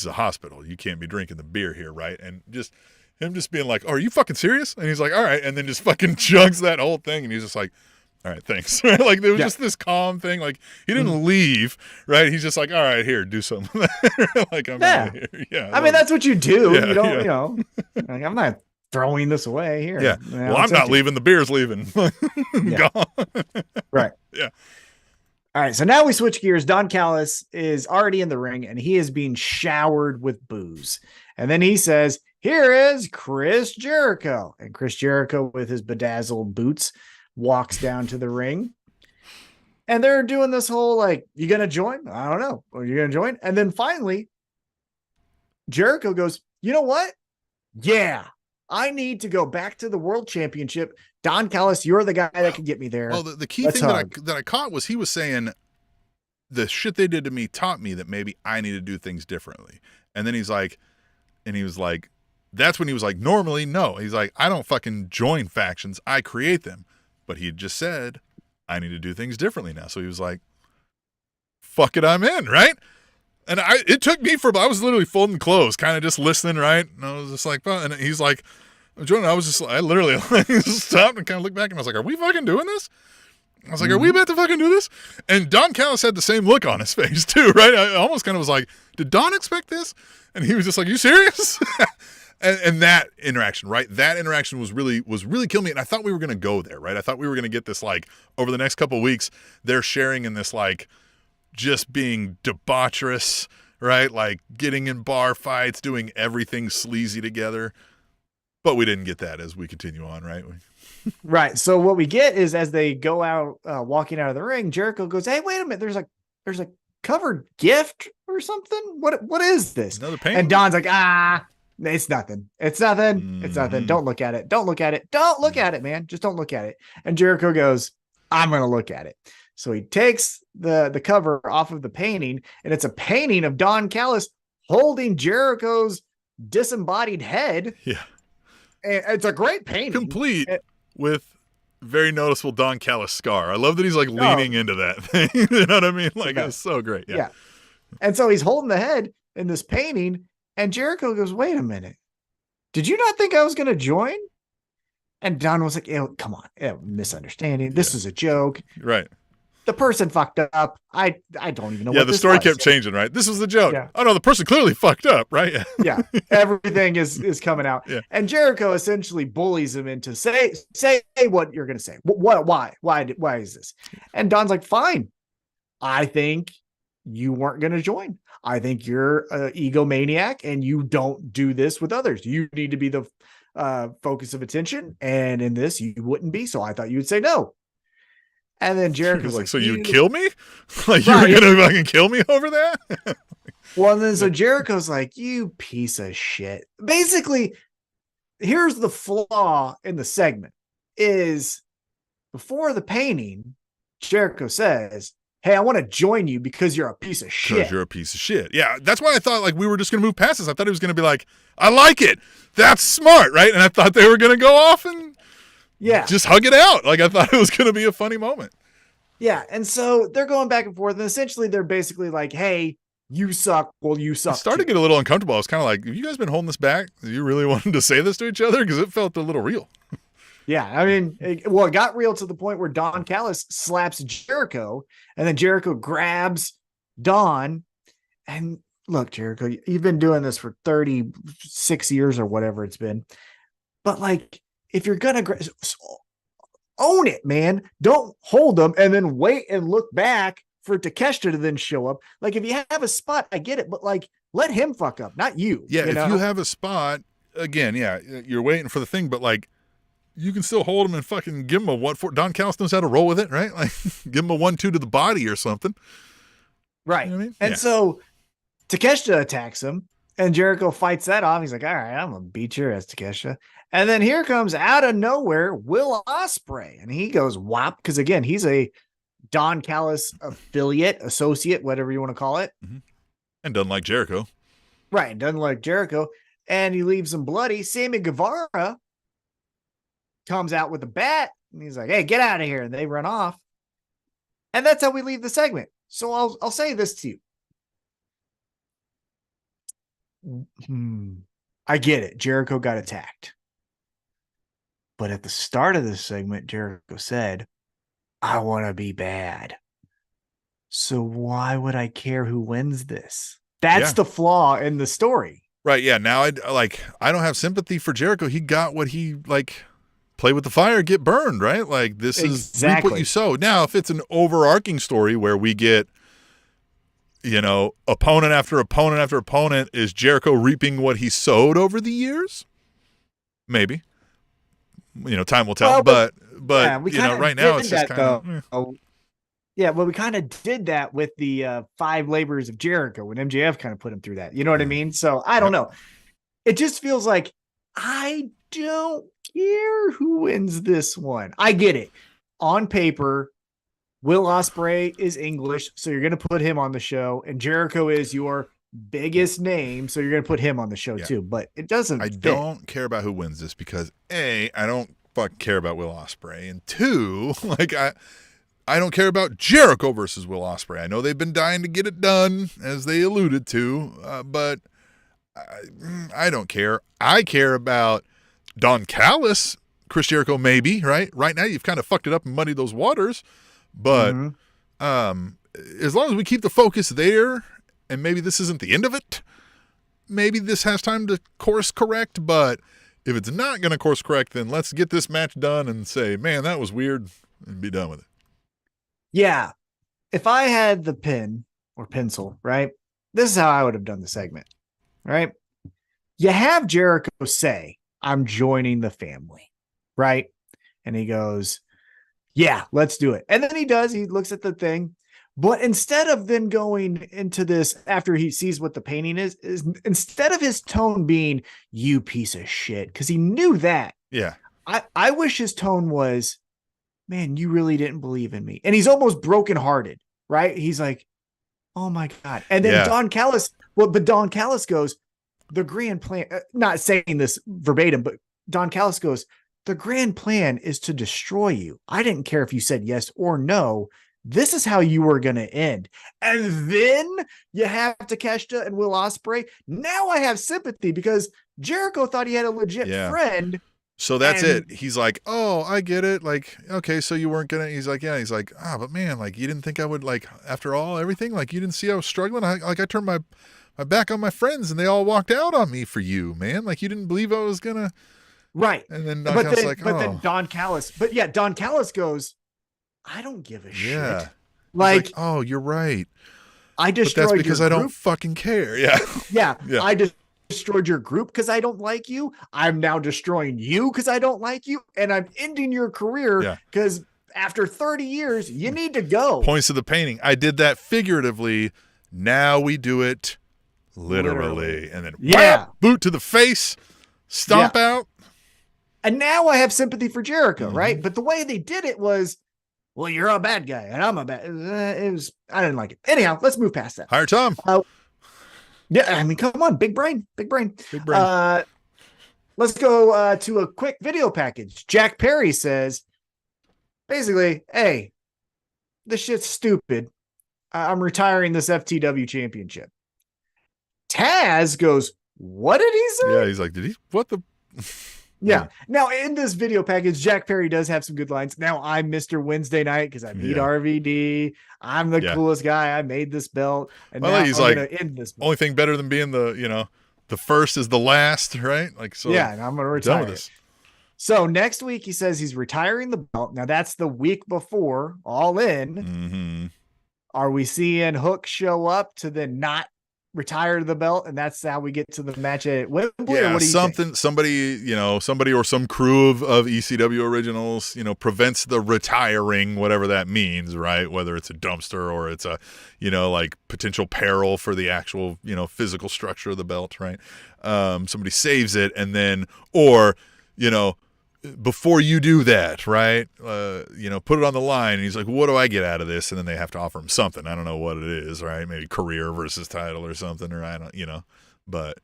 is a hospital. You can't be drinking the beer here, right? And just him just being like, oh, are you fucking serious? And he's like, all right. And then just fucking chugs that whole thing. And he's just like, all right, thanks. Like, there was just this calm thing. Like, he didn't leave, right? He's just like, all right, here, do something. Like, I'm out of here. Yeah. I mean, that's what you do. You don't, you know, like, I'm not throwing this away here. Yeah. Well, I'm not leaving. The beer's leaving. Gone. Right. Yeah. All right. So now we switch gears. Don Callis is already in the ring and he is being showered with booze. And then he says, here is Chris Jericho. And Chris Jericho with his bedazzled boots walks down to the ring. And they're doing this whole, like, you going to join? I don't know. Are you going to join? And then finally, Jericho goes, you know what? Yeah, I need to go back to the world championship. Don Callis, you're the guy that can get me there. Well, the key thing that I caught was he was saying the shit they did to me taught me that maybe I need to do things differently. And then he was like, that's when he was like, normally, no. He's like, I don't fucking join factions. I create them. But he had just said, I need to do things differently now. So he was like, fuck it, I'm in, right? And it took me I was literally folding clothes, kind of just listening, right? And I was just like, and he's like, I literally stopped and kind of looked back and I was like, are we fucking doing this? I was like, are we about to fucking do this? And Don Callis had the same look on his face too, right? I almost kind of was like, did Don expect this? And he was just like, you serious? And that interaction, right? That interaction was really killing me. And I thought we were going to go there, right? I thought we were going to get this, like, over the next couple of weeks, they're sharing in this, like, just being debaucherous, right? Like getting in bar fights, doing everything sleazy together. But we didn't get that as we continue on, right? Right. So what we get is as they go out, walking out of the ring, Jericho goes, hey, wait a minute. There's a covered gift or something. What is this? Another painting. And Don's like, it's nothing. It's nothing. Mm-hmm. It's nothing. Don't look at it. Don't look at it. Don't look at it, man. Just don't look at it. And Jericho goes, I'm going to look at it. So he takes the cover off of the painting, and it's a painting of Don Callis holding Jericho's disembodied head. Yeah. And it's a great painting. Complete with very noticeable Don Callis scar. I love that he's like leaning into that thing. You know what I mean? Like, it's so great. Yeah. And so he's holding the head in this painting. And Jericho goes, wait a minute. Did you not think I was going to join? And Don was like, come on. Misunderstanding. This is a joke. Right. The person fucked up. I don't even know what the story kept changing, right? This was the joke. Yeah. Oh, no, the person clearly fucked up, right? Yeah. Everything is coming out. Yeah. And Jericho essentially bullies him into say what you're going to say. Why is this? And Don's like, fine. I think you weren't going to join. I think you're an egomaniac and you don't do this with others. You need to be the focus of attention. And in this, you wouldn't be. So I thought you would say no. And then Jericho's like, so you'd kill me? Like, you were going to fucking kill me over that? Well, and then so Jericho's like, you piece of shit. Basically, here's the flaw in the segment is before the painting, Jericho says, hey, I want to join you because you're a piece of shit. Because you're a piece of shit. Yeah, that's why I thought like we were just going to move past this. I thought it was going to be like, I like it. That's smart, right? And I thought they were going to go off and just hug it out. Like I thought it was going to be a funny moment. Yeah, and so they're going back and forth, and essentially they're basically like, hey, you suck. Well, you suck. It started to get a little uncomfortable. I was kind of like, have you guys been holding this back? Have you really wanted to say this to each other? Because it felt a little real. Yeah, I mean, it got real to the point where Don Callis slaps Jericho, and then Jericho grabs Don. And look, Jericho, you've been doing this for 36 years or whatever it's been. But like, if you're gonna own it, man, don't hold them and then wait and look back for Takeshita to then show up. Like, if you have a spot, I get it, but like, let him fuck up, not you. Yeah, if you have a spot, again, you're waiting for the thing, but like, you can still hold him and fucking give him a 1-4. Don Callis knows how to roll with it, right? Like, give him a 1-2 to the body or something. Right. You know what I mean? And so Takeshita attacks him, and Jericho fights that off. He's like, all right, I'm going to beat your ass, Takeshita. And then here comes out of nowhere Will Ospreay, and he goes whop, because again, he's a Don Callis affiliate, associate, whatever you want to call it. Mm-hmm. And doesn't like Jericho. Right, doesn't like Jericho. And he leaves him bloody. Sammy Guevara comes out with a bat, and he's like, hey, get out of here. And they run off. And that's how we leave the segment. So I'll say this to you. I get it. Jericho got attacked. But at the start of this segment, Jericho said, I want to be bad. So why would I care who wins this? That's the flaw in the story. Right. Yeah. Now I don't have sympathy for Jericho. He got what he play with the fire, get burned, right? Like this is reap what you sow. Now, if it's an overarching story where we get, opponent after opponent after opponent, is Jericho reaping what he sowed over the years? Maybe. Time will tell. Well, but yeah, right now it's just kind of. Yeah, well, we kind of did that with the 5 labors of Jericho when MJF kind of put him through that. You know what I mean? So I don't know. It just feels like I don't care who wins this one. I get it. On paper, Will Ospreay is English, so you're going to put him on the show, and Jericho is your biggest name, so you're going to put him on the show too. But it doesn't. I don't care about who wins this because A, I don't fucking care about Will Ospreay, and 2, I don't care about Jericho versus Will Ospreay. I know they've been dying to get it done, as they alluded to, but I don't care. I care about Don Callis, Chris Jericho, maybe, right? Right now, you've kind of fucked it up and muddied those waters, but as long as we keep the focus there, and maybe this isn't the end of it, maybe this has time to course correct, but if it's not going to course correct, then let's get this match done and say, man, that was weird, and be done with it. Yeah. If I had the pen or pencil, right, this is how I would have done the segment, right? You have Jericho say, I'm joining the family, right? And he goes, yeah, let's do it. And then he does. He looks at the thing. But instead of then going into this after he sees what the painting is instead of his tone being, you piece of shit, because he knew that. Yeah. I wish his tone was, man, you really didn't believe in me. And he's almost brokenhearted, right? He's like, oh my God. And then Don Callis, Don Callis goes, the grand plan, not saying this verbatim, but Don Callis goes, the grand plan is to destroy you. I didn't care if you said yes or no. This is how you were going to end. And then you have Takeshita and Will Ospreay. Now I have sympathy because Jericho thought he had a legit friend. So that's it. He's like, oh, I get it. Like, okay, so you weren't going to, he's like, but man, like, you didn't think I would, like, after all, everything, like, you didn't see I was struggling. I turned my back on my friends and they all walked out on me for you, man. Like, you didn't believe I was going to. Right. And then Don Callis like, then Don Callis goes, I don't give a shit. Like, oh, you're right. I destroyed But that's because your I group. don't fucking care. Yeah. Yeah. I destroyed your group because I don't like you. I'm now destroying you because I don't like you. And I'm ending your career because after 30 years, you need to go. Points to the painting. I did that figuratively. Now we do it literally. And then boot to the face, stomp out. And now I have sympathy for Jericho, right? But the way they did it was, well, you're a bad guy and I'm a bad. I didn't like it. Anyhow, let's move past that. Hire Tom. Yeah, I mean, come on, big brain. Let's go to a quick video package. Jack Perry says, basically, hey, this shit's stupid. I'm retiring this FTW championship. Taz goes, what did he say? Yeah, he's like, did he? What the? Yeah. Now, in this video package, Jack Perry does have some good lines. Now, I'm Mr. Wednesday Night because I beat RVD. I'm the coolest guy. I made this belt. And now he's I'm like, going to end this belt. Only thing better than being the first is the last, right? Like, so. Yeah, and I'm going to retire. Done with this. So next week, he says he's retiring the belt. Now, that's the week before All In. Mm-hmm. Are we seeing Hook show up to then not retire the belt, and that's how we get to the match at Wembly? Yeah, what do you think? somebody or some crew of ECW originals, prevents the retiring, whatever that means, right? Whether it's a dumpster or it's a, like potential peril for the actual, physical structure of the belt, right? Somebody saves it, and then, or, before you do that, right? Put it on the line. And he's like, what do I get out of this? And then they have to offer him something. I don't know what it is, right? Maybe career versus title or something, or I don't, but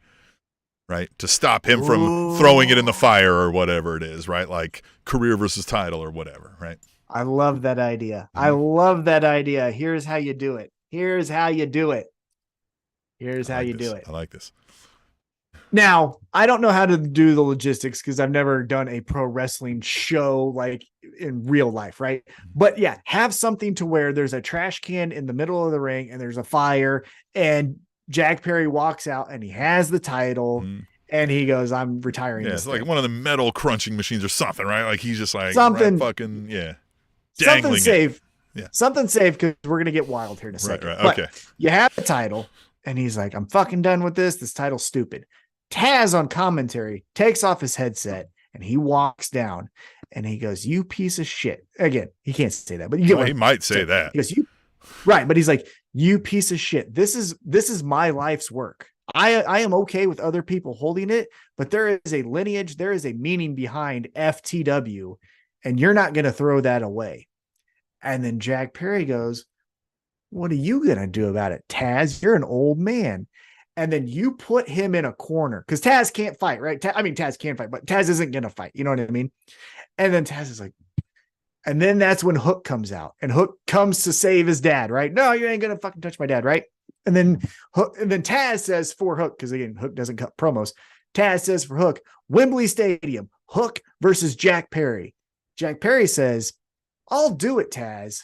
right. To stop him from throwing it in the fire or whatever it is, right? Like career versus title or whatever, right? I love that idea. I love that idea. Here's how you do it. Here's how you do it. Here's how you do it. I like this. Now, I don't know how to do the logistics because I've never done a pro wrestling show like in real life, right? But yeah, have something to where there's a trash can in the middle of the ring and there's a fire, and Jack Perry walks out and he has the title and he goes, I'm retiring. Yeah, it's like one of the metal crunching machines or something, right? Like he's just like something fucking, yeah. Something safe. Yeah. Something safe because we're going to get wild here in a second. Right. But okay. You have the title and he's like, I'm fucking done with this. This title's stupid. Taz on commentary takes off his headset and he walks down and he goes, you piece of shit. Again, he can't say that, but you get what he might say that. He goes, right. But he's like, you piece of shit. This is my life's work. I am okay with other people holding it, but there is a lineage, there is a meaning behind FTW, and you're not going to throw that away. And then Jack Perry goes, what are you going to do about it, Taz? You're an old man. And then you put him in a corner because Taz can't fight, right? Taz can fight, but Taz isn't going to fight. You know what I mean? And then Taz is like, and then that's when Hook comes out and Hook comes to save his dad, right? No, you ain't going to fucking touch my dad, right? And then Taz says for Hook, because again, Hook doesn't cut promos. Taz says for Hook, Wembley Stadium, Hook versus Jack Perry. Jack Perry says, I'll do it, Taz.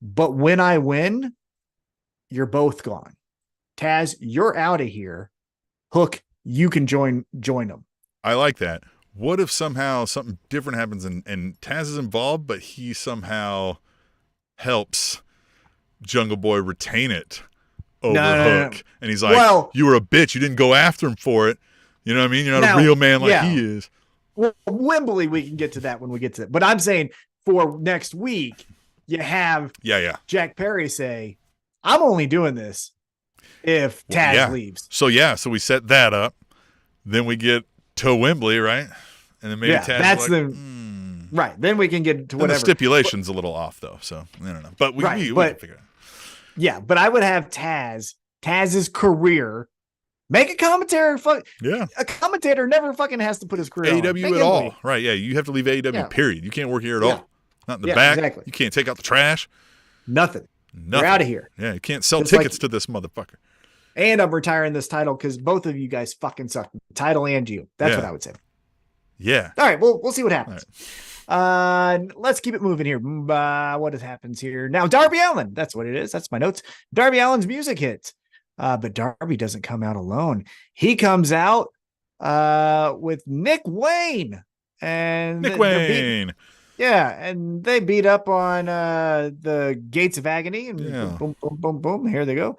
But when I win, you're both gone. Taz, you're out of here. Hook, you can join them. I like that. What if somehow something different happens and Taz is involved, but he somehow helps Jungle Boy retain it over Hook? No. And he's like, well, you were a bitch. You didn't go after him for it. You know what I mean? You're not a real man like he is. Well, Wembley, we can get to that when we get to it. But I'm saying for next week, you have Jack Perry say, I'm only doing this if Taz leaves. So we set that up. Then we get to Wembley, right? And then maybe Taz that's is like, right. Then we can get to whatever. The stipulation's a little off though, so I don't know. But we can figure it out. Yeah, but I would have Taz's career. Make a commentary. A commentator never fucking has to put his career AEW on. at all. Right, yeah. You have to leave AEW, period. You can't work here at all. Not in the back. Exactly. You can't take out the trash. Nothing. You're out of here. Yeah, you can't sell tickets to this motherfucker. And I'm retiring this title because both of you guys fucking suck. The title and you. That's what I would say. Yeah. All right, we'll see what happens. Let's keep it moving here. What happens here? Now, Darby Allin. That's what it is. That's my notes. Darby Allin's music hits. But Darby doesn't come out alone. He comes out with Nick Wayne. And Nick Wayne. And they beat up on the Gates of Agony. And boom, boom, boom, boom. Here they go.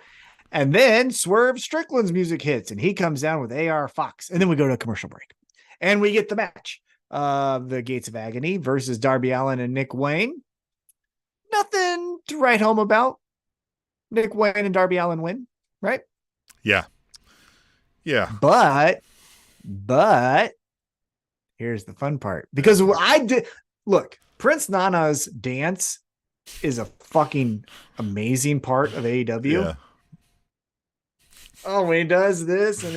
And then Swerve Strickland's music hits. And he comes down with AR Fox. And then we go to a commercial break. And we get the match of the Gates of Agony versus Darby Allin and Nick Wayne. Nothing to write home about. Nick Wayne and Darby Allin win. Right? Yeah. But here's the fun part. Because look, Prince Nana's dance is a fucking amazing part of AEW. Yeah. Oh, when he does this and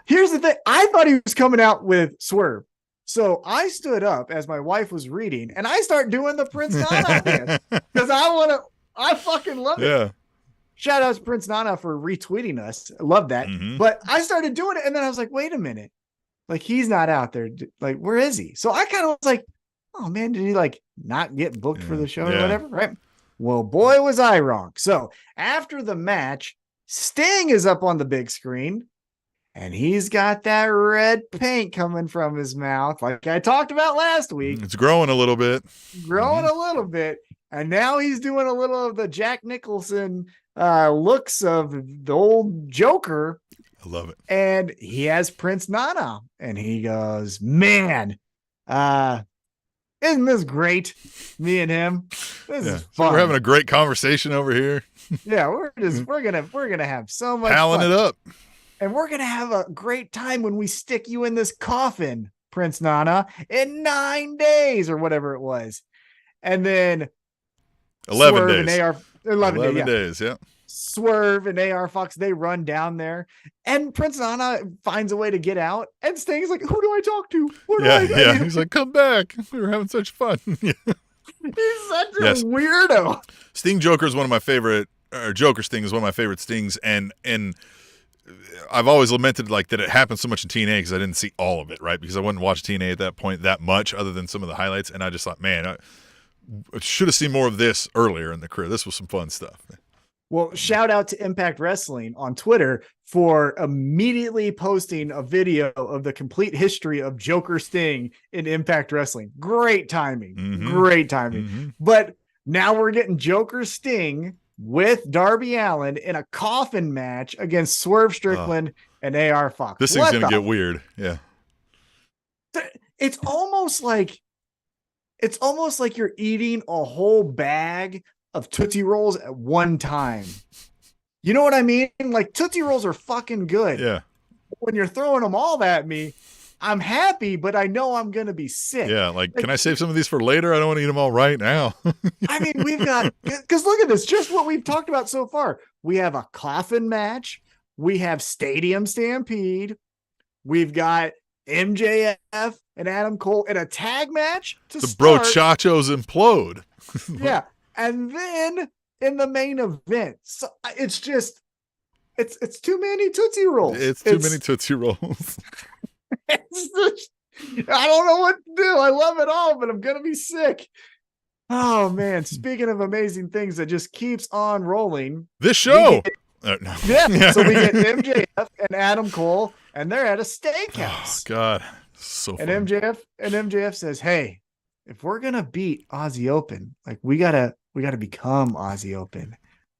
here's the thing. I thought he was coming out with Swerve. So I stood up as my wife was reading and I start doing the Prince Nana dance because I fucking love it. Yeah. Shout out to Prince Nana for retweeting us. I love that. Mm-hmm. But I started doing it and then I was like, wait a minute. Like, he's not out there. Like, where is he? So I kind of was like, oh man, did he like not get booked for the show or whatever? Right. Well, boy, was I wrong. So after the match, Sting is up on the big screen and he's got that red paint coming from his mouth. Like I talked about last week. It's growing a little bit. A little bit. And now he's doing a little of the Jack Nicholson looks of the old Joker. I love it. And he has Prince Nana and he goes, man, isn't this great? Me and him. This is fun. So we're having a great conversation over here. Yeah, we're gonna have so much palling fun. It up. And we're gonna have a great time when we stick you in this coffin, Prince Nana, in 9 days or whatever it was. And then 11 Swerve days. And 11 days, yeah. Swerve and AR Fox, they run down there, and Prince Nana finds a way to get out. And Sting's like, "Who do I talk to? Yeah. He's like, "Come back. We were having such fun." He's such a weirdo. Sting Joker is one of my favorite. Joker Sting is one of my favorite Stings, and I've always lamented like that it happened so much in TNA because I didn't see all of it, right? Because I wouldn't watch TNA at that point that much, other than some of the highlights. And I just thought, man, I should have seen more of this earlier in the career. This was some fun stuff. Well, shout out to Impact Wrestling on Twitter for immediately posting a video of the complete history of Joker Sting in Impact Wrestling. Great timing. Great timing. But now we're getting Joker Sting with Darby Allin in a coffin match against Swerve Strickland and AR Fox. This thing's going to get weird. Yeah. It's almost like you're eating a whole bag of Tootsie Rolls at one time. You know what I mean? Like, Tootsie Rolls are fucking good. Yeah. When you're throwing them all at me, I'm happy, but I know I'm going to be sick. Yeah. Like, can I save some of these for later? I don't want to eat them all right now. I mean, we've got, because look at this, just what we've talked about so far. We have a coffin match. We have Stadium Stampede. We've got MJF and Adam Cole in a tag match to start. Brochachos implode. Yeah. And then in the main event, so it's just, it's too many Tootsie Rolls. It's too many Tootsie Rolls. It's just, I don't know what to do. I love it all, but I'm going to be sick. Oh, man. Speaking of amazing things that just keeps on rolling. This show. No. Yeah. So we get MJF and Adam Cole, and they're at a steakhouse. Oh, God. So and fun. MJF says, hey, if we're going to beat Aussie Open, like we gotta become Aussie Open.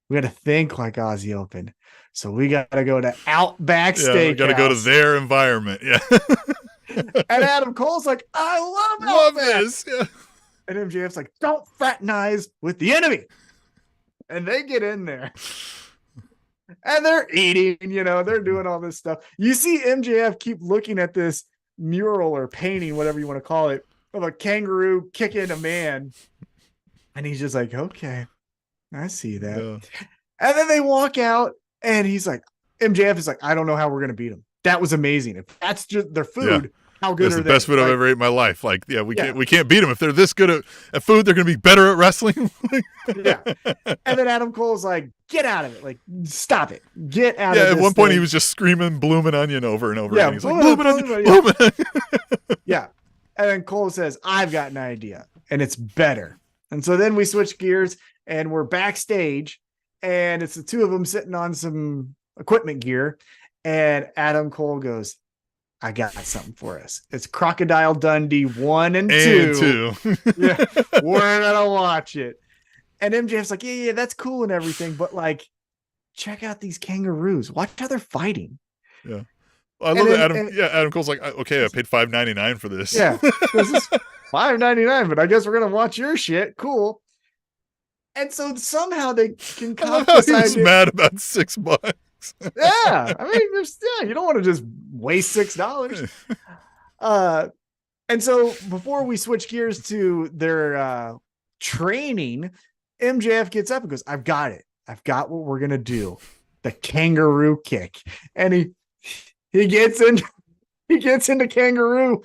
We got to think like Aussie Open. So we got to go to Outback Steakhouse. We got to go to their environment. Yeah. And Adam Cole's like, I love this. Yeah. And MJF's like, don't fraternize with the enemy. And they get in there. And they're eating, they're doing all this stuff. You see MJF keep looking at this mural or painting, whatever you want to call it, of a kangaroo kicking a man. And he's just like, okay, I see that. Yeah. And then they walk out and he's like, MJF is like, I don't know how we're going to beat them. That was amazing. If that's just their food, how good are they? That's the best food I've ever ate in my life. Like, we can't beat them. If they're this good at food, they're going to be better at wrestling. Yeah. And then Adam Cole's like, get out of it. Like, stop it. Get out of it. Yeah, at one point he was just screaming Bloomin' Onion over and over again. He's like, Bloomin' Onion. Yeah. And then Cole says, I've got an idea, and it's better. And so then we switch gears, and we're backstage, and it's the two of them sitting on some equipment gear, and Adam Cole goes, I got something for us. It's Crocodile Dundee 1 and 2. Yeah, we're going to watch it. And MJF's like, yeah, that's cool and everything, but like, check out these kangaroos. Watch how they're fighting. Yeah. I love that Adam Cole's like, okay, I paid $5.99 for this. Yeah, this is $5.99, but I guess we're gonna watch your shit. Cool. And so somehow they can come. He's mad about $6. Yeah, I mean, you don't want to just waste $6. And so before we switch gears to their training, MJF gets up and goes, "I've got it. I've got what we're gonna do. The kangaroo kick," and he gets into kangaroo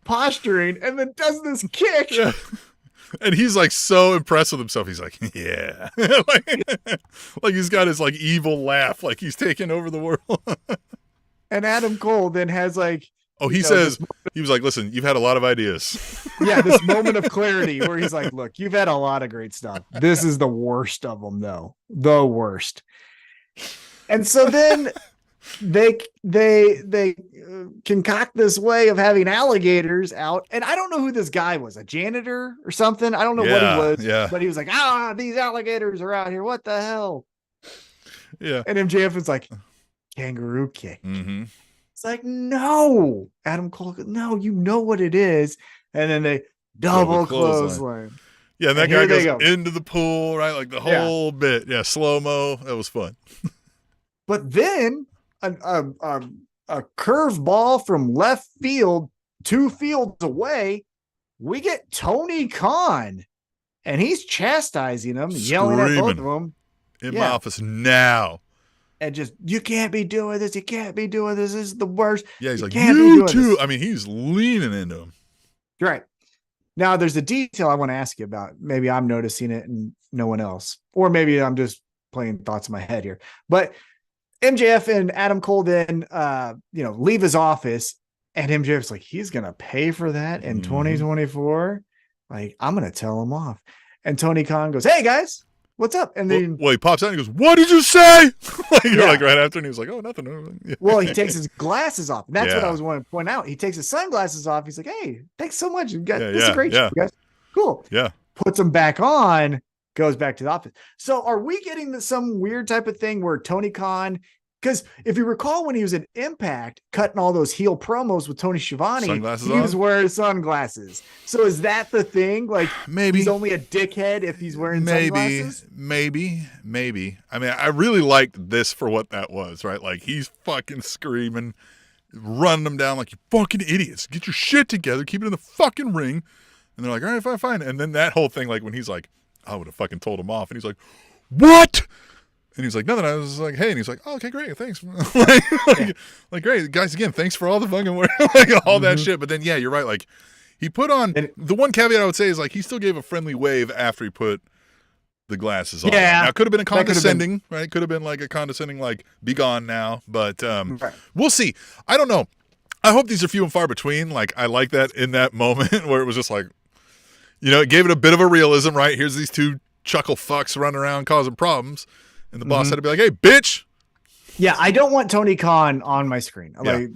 posturing and then does this kick. Yeah. And he's like so impressed with himself. He's like, yeah. like he's got his like evil laugh, like he's taking over the world. And Adam Cole then has like, he says, he was like, listen, you've had a lot of ideas. Yeah, this moment of clarity where he's like, look, you've had a lot of great stuff. This is the worst of them, though. The worst. And so then they concoct this way of having alligators out, and I don't know who this guy was, a janitor or something. I don't know what he was, but he was like, these alligators are out here. What the hell? Yeah. And MJF is like, kangaroo kick. Mm-hmm. It's like, no, Adam Cole, no, you know what it is. And then they double clothesline. Yeah, and that guy goes into the pool, right? Like the whole bit. Yeah, slow-mo. That was fun. But then a curveball from left field, 2 fields away, we get Tony Khan, and he's chastising them, yelling at both of them. In my office now. And just, you can't be doing this. You can't be doing this. This is the worst. Yeah, he's like, you too. I mean, he's leaning into him. Right. Now, there's a detail I want to ask you about. Maybe I'm noticing it and no one else. Or maybe I'm just playing thoughts in my head here. But MJF and Adam Cole then, leave his office, and MJF's like, he's going to pay for that in 2024. Like, I'm going to tell him off. And Tony Khan goes, hey guys, what's up? And then he pops out and he goes, what did you say? Like right after, and he was like, oh, nothing. Yeah. Well, he takes his glasses off. And that's what I was wanting to point out. He takes his sunglasses off. He's like, hey, thanks so much. This is a great show, guys. Cool. Yeah. Puts them back on, goes back to the office. So are we getting some weird type of thing where Tony Khan, because if you recall when he was at Impact cutting all those heel promos with Tony Schiavone, he was wearing sunglasses. So is that the thing? Like, maybe he's only a dickhead if he's wearing sunglasses? Maybe. I mean, I really liked this for what that was, right? Like, he's fucking screaming, running them down like, you fucking idiots. Get your shit together. Keep it in the fucking ring. And they're like, all right, fine. And then that whole thing, like when he's like, I would have fucking told him off. And he's like, what? And he's like, nothing. I was like, hey. And he's like, oh, okay, great. Thanks. like, great. Guys, again, thanks for all the fucking work. Like, all that shit. But then, yeah, you're right. Like, he put on, the one caveat I would say is, like, he still gave a friendly wave after he put the glasses on. Yeah. Now, it could have been a condescending, right? Could have been like a condescending, like, be gone now. But we'll see. I don't know. I hope these are few and far between. Like, I like that in that moment where it was just like, it gave it a bit of a realism, right? Here's these two chuckle fucks running around causing problems. And the boss had to be like, hey, bitch. Yeah, I don't want Tony Khan on my screen. Like,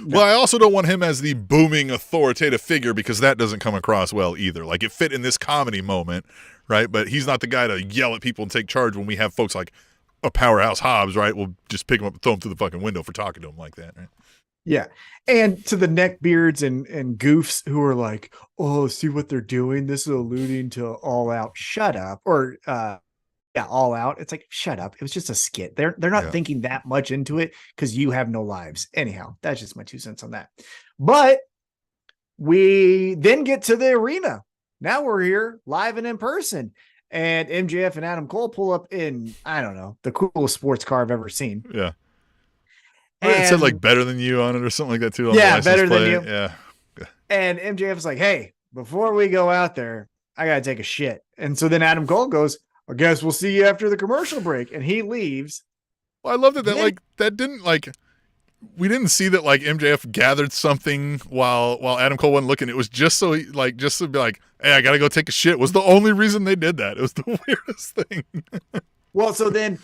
Well, I also don't want him as the booming authoritative figure because that doesn't come across well either. Like, it fit in this comedy moment, right? But he's not the guy to yell at people and take charge when we have folks like a powerhouse Hobbs, right? We'll just pick him up and throw him through the fucking window for talking to him like that, right? Yeah. And to the neckbeards and goofs who are like, oh, see what they're doing? This is alluding to All Out. Shut up. Or, All Out. It's like, shut up. It was just a skit. They're not thinking that much into it because you have no lives. Anyhow, that's just my 2 cents on that. But we then get to the arena. Now we're here live and in person. And MJF and Adam Cole pull up in, I don't know, the coolest sports car I've ever seen. Yeah. And it said like better than you on it or something like that too. Yeah, better than you. Yeah. And MJF's like, hey, before we go out there, I got to take a shit. And so then Adam Cole goes, I guess we'll see you after the commercial break. And he leaves. Well, I love that we didn't see that like MJF gathered something while Adam Cole wasn't looking. It was just so just to be like, hey, I got to go take a shit was the only reason they did that. It was the weirdest thing. Well, so then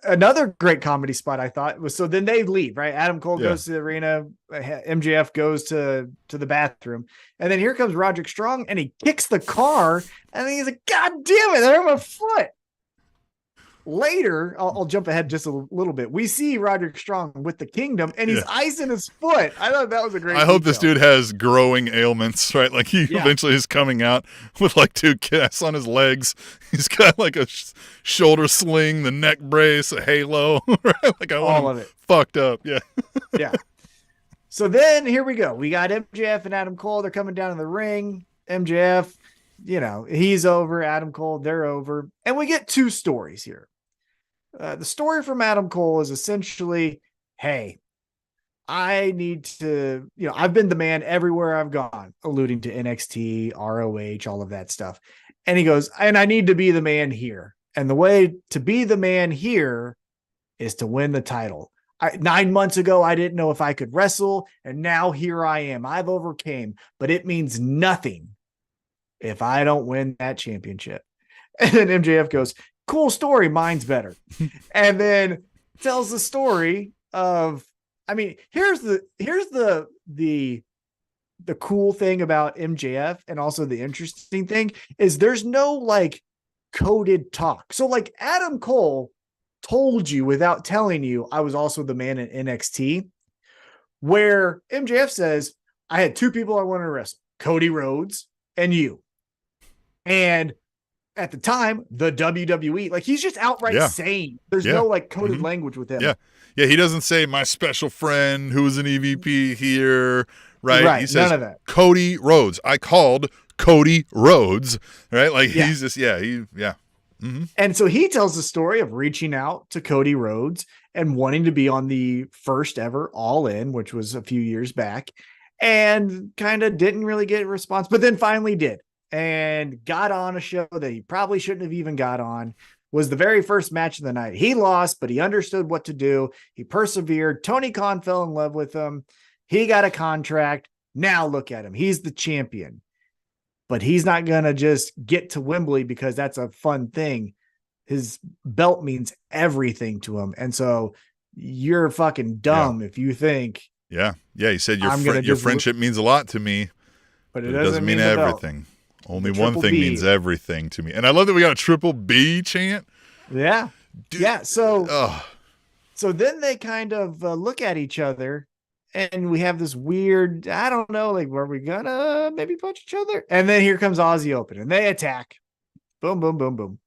another great comedy spot I thought was, so then they leave, right? Adam Cole goes to the arena, MJF goes to the bathroom, and then here comes Roderick Strong and he kicks the car and he's like, God damn it, they're on my foot. Later, I'll jump ahead just a little bit. We see Roderick Strong with the Kingdom and he's icing his foot. I thought that was a great detail. Hope this dude has growing ailments, right? Like he eventually is coming out with like 2 casts on his legs. He's got like a shoulder sling, the neck brace, a halo, right? Like all of it fucked up. Yeah. Yeah. So then here we go. We got MJF and Adam Cole. They're coming down in the ring. MJF, he's over. Adam Cole, they're over. And we get 2 stories here. The story from Adam Cole is essentially, hey, I need to, I've been the man everywhere I've gone, alluding to NXT, ROH, all of that stuff. And he goes, and I need to be the man here. And the way to be the man here is to win the title. 9 months ago, I didn't know if I could wrestle. And now here I am. I've overcame, but it means nothing if I don't win that championship. And then MJF goes, cool story. Mine's better. And then tells the story of, here's the cool thing about MJF, and also the interesting thing is there's no like coded talk. So like Adam Cole told you without telling you, I was also the man in NXT, where MJF says, I had 2 people I wanted to wrestle, Cody Rhodes and you. And at the time, the WWE, like he's just outright saying there's no like coded language with him. Yeah. Yeah. He doesn't say my special friend who was an EVP here. Right. He says, none of that. Cody Rhodes. I called Cody Rhodes. Right. Like he's just, Mm-hmm. And so he tells the story of reaching out to Cody Rhodes and wanting to be on the first ever All In, which was a few years back, and kind of didn't really get a response, but then finally did. And got on a show that he probably shouldn't have even got on, was the very first match of the night. He lost, but he understood what to do. He persevered. Tony Khan fell in love with him. He got a contract. Now look at him. He's the champion. But he's not going to just get to Wembley because that's a fun thing. His belt means everything to him. And so you're fucking dumb if you think. Yeah. Yeah. He said your friendship means a lot to me, but it doesn't mean everything. Only one thing means everything to me. And I love that we got a triple B chant. Yeah. Dude. Yeah. So then they kind of look at each other and we have this weird, I don't know, like, were we gonna maybe punch each other? And then here comes Aussie Open and they attack. Boom, boom, boom, boom.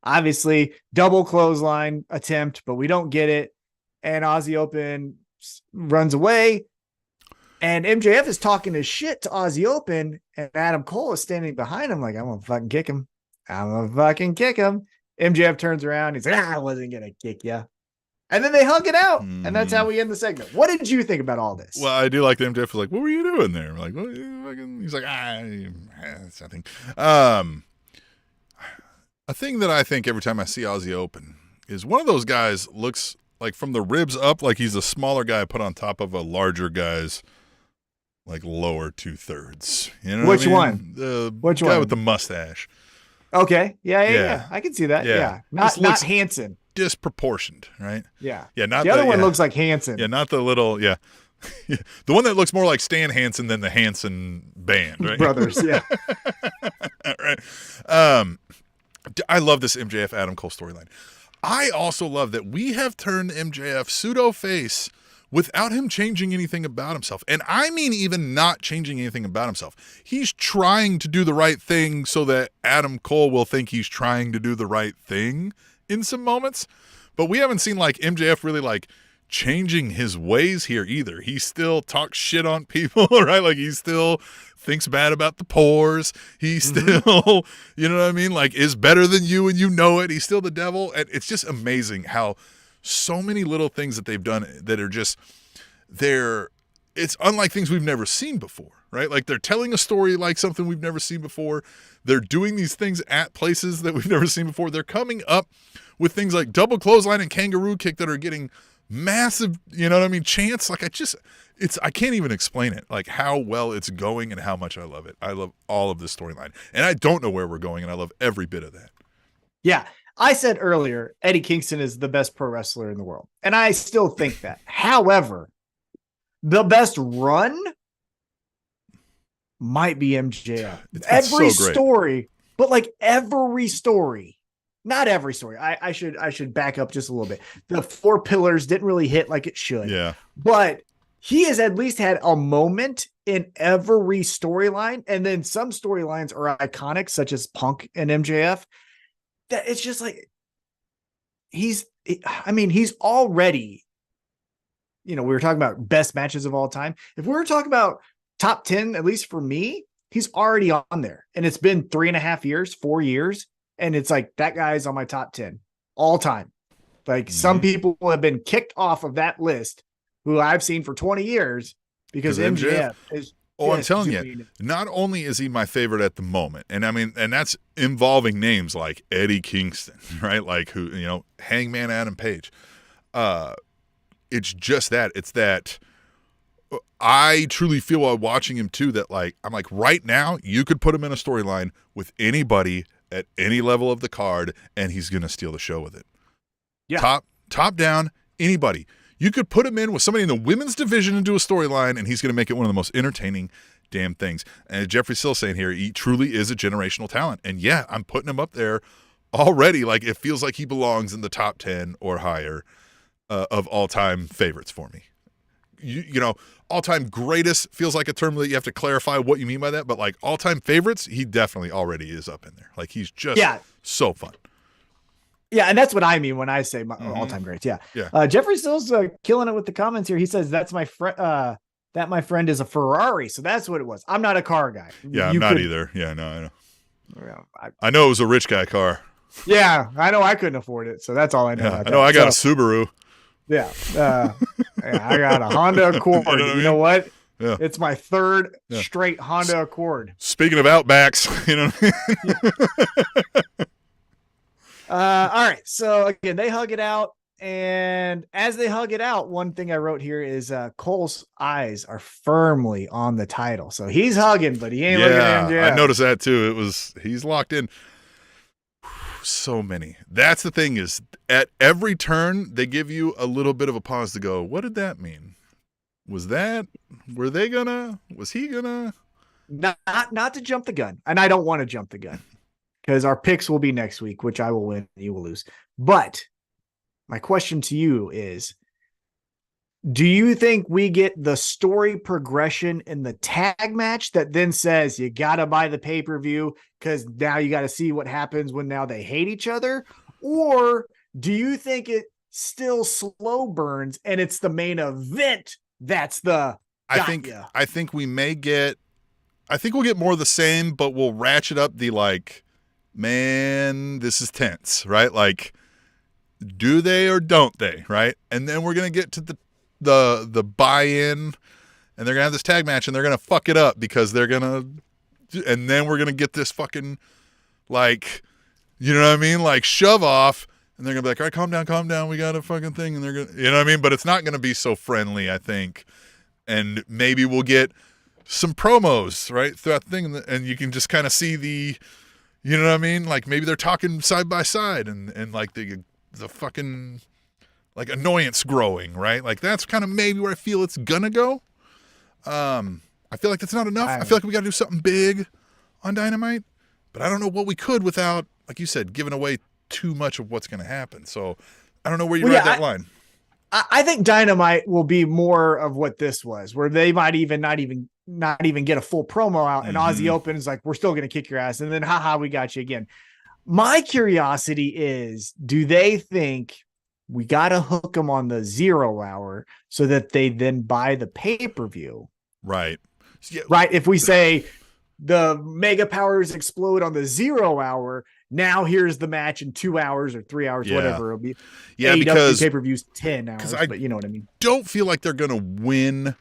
Obviously, double clothesline attempt, but we don't get it. And Aussie Open runs away. And MJF is talking his shit to Aussie Open. And Adam Cole is standing behind him like, I'm going to fucking kick him. I'm going to fucking kick him. MJF turns around. He's like, I wasn't going to kick you. And then they hug it out. And that's how we end the segment. What did you think about all this? Well, I do like that MJF was like, what were you doing there? I'm like, what? He's like, it's nothing. A thing that I think every time I see Aussie Open is one of those guys looks like from the ribs up like he's a smaller guy put on top of a larger guy's like lower 2/3. You know Which what I mean? one? Which guy with the mustache. Okay. Yeah. I can see that. Yeah. Not Hanson. Disproportioned, right? Yeah. Yeah. Not the other one looks like Hanson. Yeah. Not the little. Yeah. The one that looks more like Stan Hansen than the Hansen band, right? Brothers. Yeah. Right. I love this MJF Adam Cole storyline. I also love that we have turned MJF pseudo face without him changing anything about himself. And I mean, even not changing anything about himself. He's trying to do the right thing so that Adam Cole will think he's trying to do the right thing in some moments. But we haven't seen like MJF really like changing his ways here either. He still talks shit on people, right? Like he still thinks bad about the pores. He still, you know what I mean? Like is better than you and you know it. He's still the devil. And it's just amazing how so many little things that they've done that are just it's unlike things we've never seen before, right? Like they're telling a story like something we've never seen before. They're doing these things at places that we've never seen before. They're coming up with things like double clothesline and kangaroo kick that are getting massive, you know what I mean, chance. Like I can't even explain it, like how well it's going and how much I love it. I love all of this storyline and I don't know where we're going and I love every bit of that. Yeah. I said earlier, Eddie Kingston is the best pro wrestler in the world. And I still think that. However, the best run might be MJF. Every story, but like every story, not every story. I should back up just a little bit. The 4 pillars didn't really hit like it should. Yeah. But he has at least had a moment in every storyline. And then some storylines are iconic, such as Punk and MJF. That it's just like he's already, you know, we were talking about best matches of all time. If we were talking about top 10, at least for me, he's already on there. And it's been 3.5 years, 4 years. And it's like, that guy's on my top 10 all time. Like some people have been kicked off of that list who I've seen for 20 years because MJF is. Oh, I'm telling you, not only is he my favorite at the moment, and I mean, and that's involving names like Eddie Kingston, right? Like who, you know, Hangman Adam Page. It's just that. It's that I truly feel while watching him too that like, I'm like right now you could put him in a storyline with anybody at any level of the card and he's going to steal the show with it. Yeah. Top down, anybody. You could put him in with somebody in the women's division and do a storyline, and he's going to make it one of the most entertaining damn things. And Jeffrey's still saying here, he truly is a generational talent. And yeah, I'm putting him up there already. Like it feels like he belongs in the top 10 or higher of all-time favorites for me. You know, all-time greatest feels like a term that you have to clarify what you mean by that. But like all-time favorites, he definitely already is up in there. Like he's just so fun. Yeah, and that's what I mean when I say my all-time greats. Yeah. Jeffrey Still's killing it with the comments here. He says that's my friend. That my friend is a Ferrari, so that's what it was. I'm not a car guy. Yeah, I'm not either. Yeah, no, I know. I know it was a rich guy car. Yeah, I know I couldn't afford it, so that's all I know. Yeah, I know I got a Subaru. Yeah, I got a Honda Accord. You know what? Yeah. It's my third straight Honda Accord. Speaking of Outbacks, you know. All right. So again, they hug it out. And as they hug it out, one thing I wrote here is Cole's eyes are firmly on the title. So he's hugging, but he ain't looking at MJF. I noticed that too. He's locked in. So many. That's the thing is at every turn, they give you a little bit of a pause to go, what did that mean? Was he gonna? Not to jump the gun. And I don't want to jump the gun because our picks will be next week, which I will win. You will lose. But my question to you is, do you think we get the story progression in the tag match that then says you got to buy the pay-per-view because now you got to see what happens when now they hate each other? Or do you think it still slow burns and it's the main event that's the I think we'll get more of the same, but we'll ratchet up the like, man, this is tense, right? Like, do they or don't they, right? And then we're gonna get to the buy-in, and they're gonna have this tag match, and they're gonna fuck it up because and then we're gonna get this fucking like, you know what I mean, like shove off, and they're gonna be like, all right, calm down, we got a fucking thing, and they're gonna, you know what I mean? But it's not gonna be so friendly, I think, and maybe we'll get some promos right throughout the thing, and you can just kind of see the, you know what I mean, like maybe they're talking side by side, and like the fucking like annoyance growing, right? Like that's kind of maybe where I feel it's gonna go. I feel like that's not enough. I feel like we got to do something big on Dynamite, but I don't know what we could without, like you said, giving away too much of what's going to happen. So I don't know where you ride that line. I think Dynamite will be more of what this was, where they might even not even get a full promo out, and Aussie Open is like, we're still going to kick your ass, and then haha, we got you again. My curiosity is, do they think we got to hook them on the 0 hour so that they then buy the pay-per-view? Right. Yeah. Right. If we say the mega powers explode on the 0 hour, now here's the match in 2 hours or 3 hours, whatever it'll be. Yeah, AEW because pay-per-views 10 hours, but you know what I mean. Don't feel like they're going to win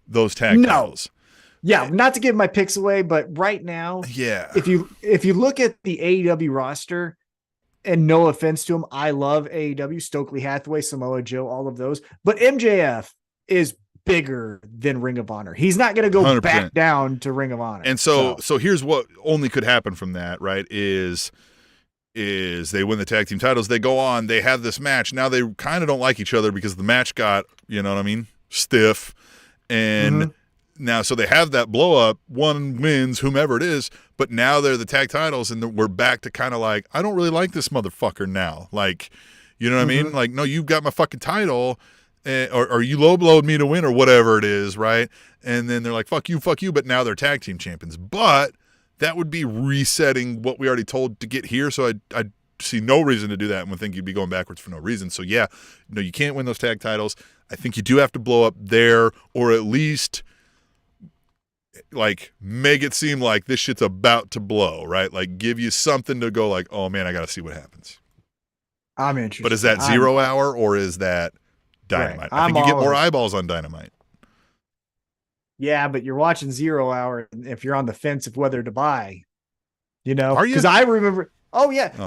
those tag titles. Yeah, not to give my picks away, but right now, if you look at the AEW roster, and no offense to him, I love AEW, Stokely Hathaway, Samoa Joe, all of those, but MJF is bigger than Ring of Honor. He's not going to go 100%. Back down to Ring of Honor. And so here's what only could happen from that, right? Is they win the tag team titles, they go on, they have this match. Now they kind of don't like each other because the match got, you know what I mean, stiff, and now, so they have that blow up, one wins, whomever it is, but now they're the tag titles, and we're back to kind of like, I don't really like this motherfucker now. Like, you know what I mean? Like, no, you've got my fucking title, or you low blowed me to win, or whatever it is, right? And then they're like, fuck you, but now they're tag team champions. But that would be resetting what we already told to get here, so I see no reason to do that, and would think you'd be going backwards for no reason. So yeah, no, you can't win those tag titles. I think you do have to blow up there, or at least like make it seem like this shit's about to blow, right? Like give you something to go like, oh man, I got to see what happens. I'm interested. But is that 0 hour or is that Dynamite? Right. I think you get more eyeballs on Dynamite. Yeah, but you're watching 0 hour if you're on the fence of whether to buy, you know, are you? Because I remember,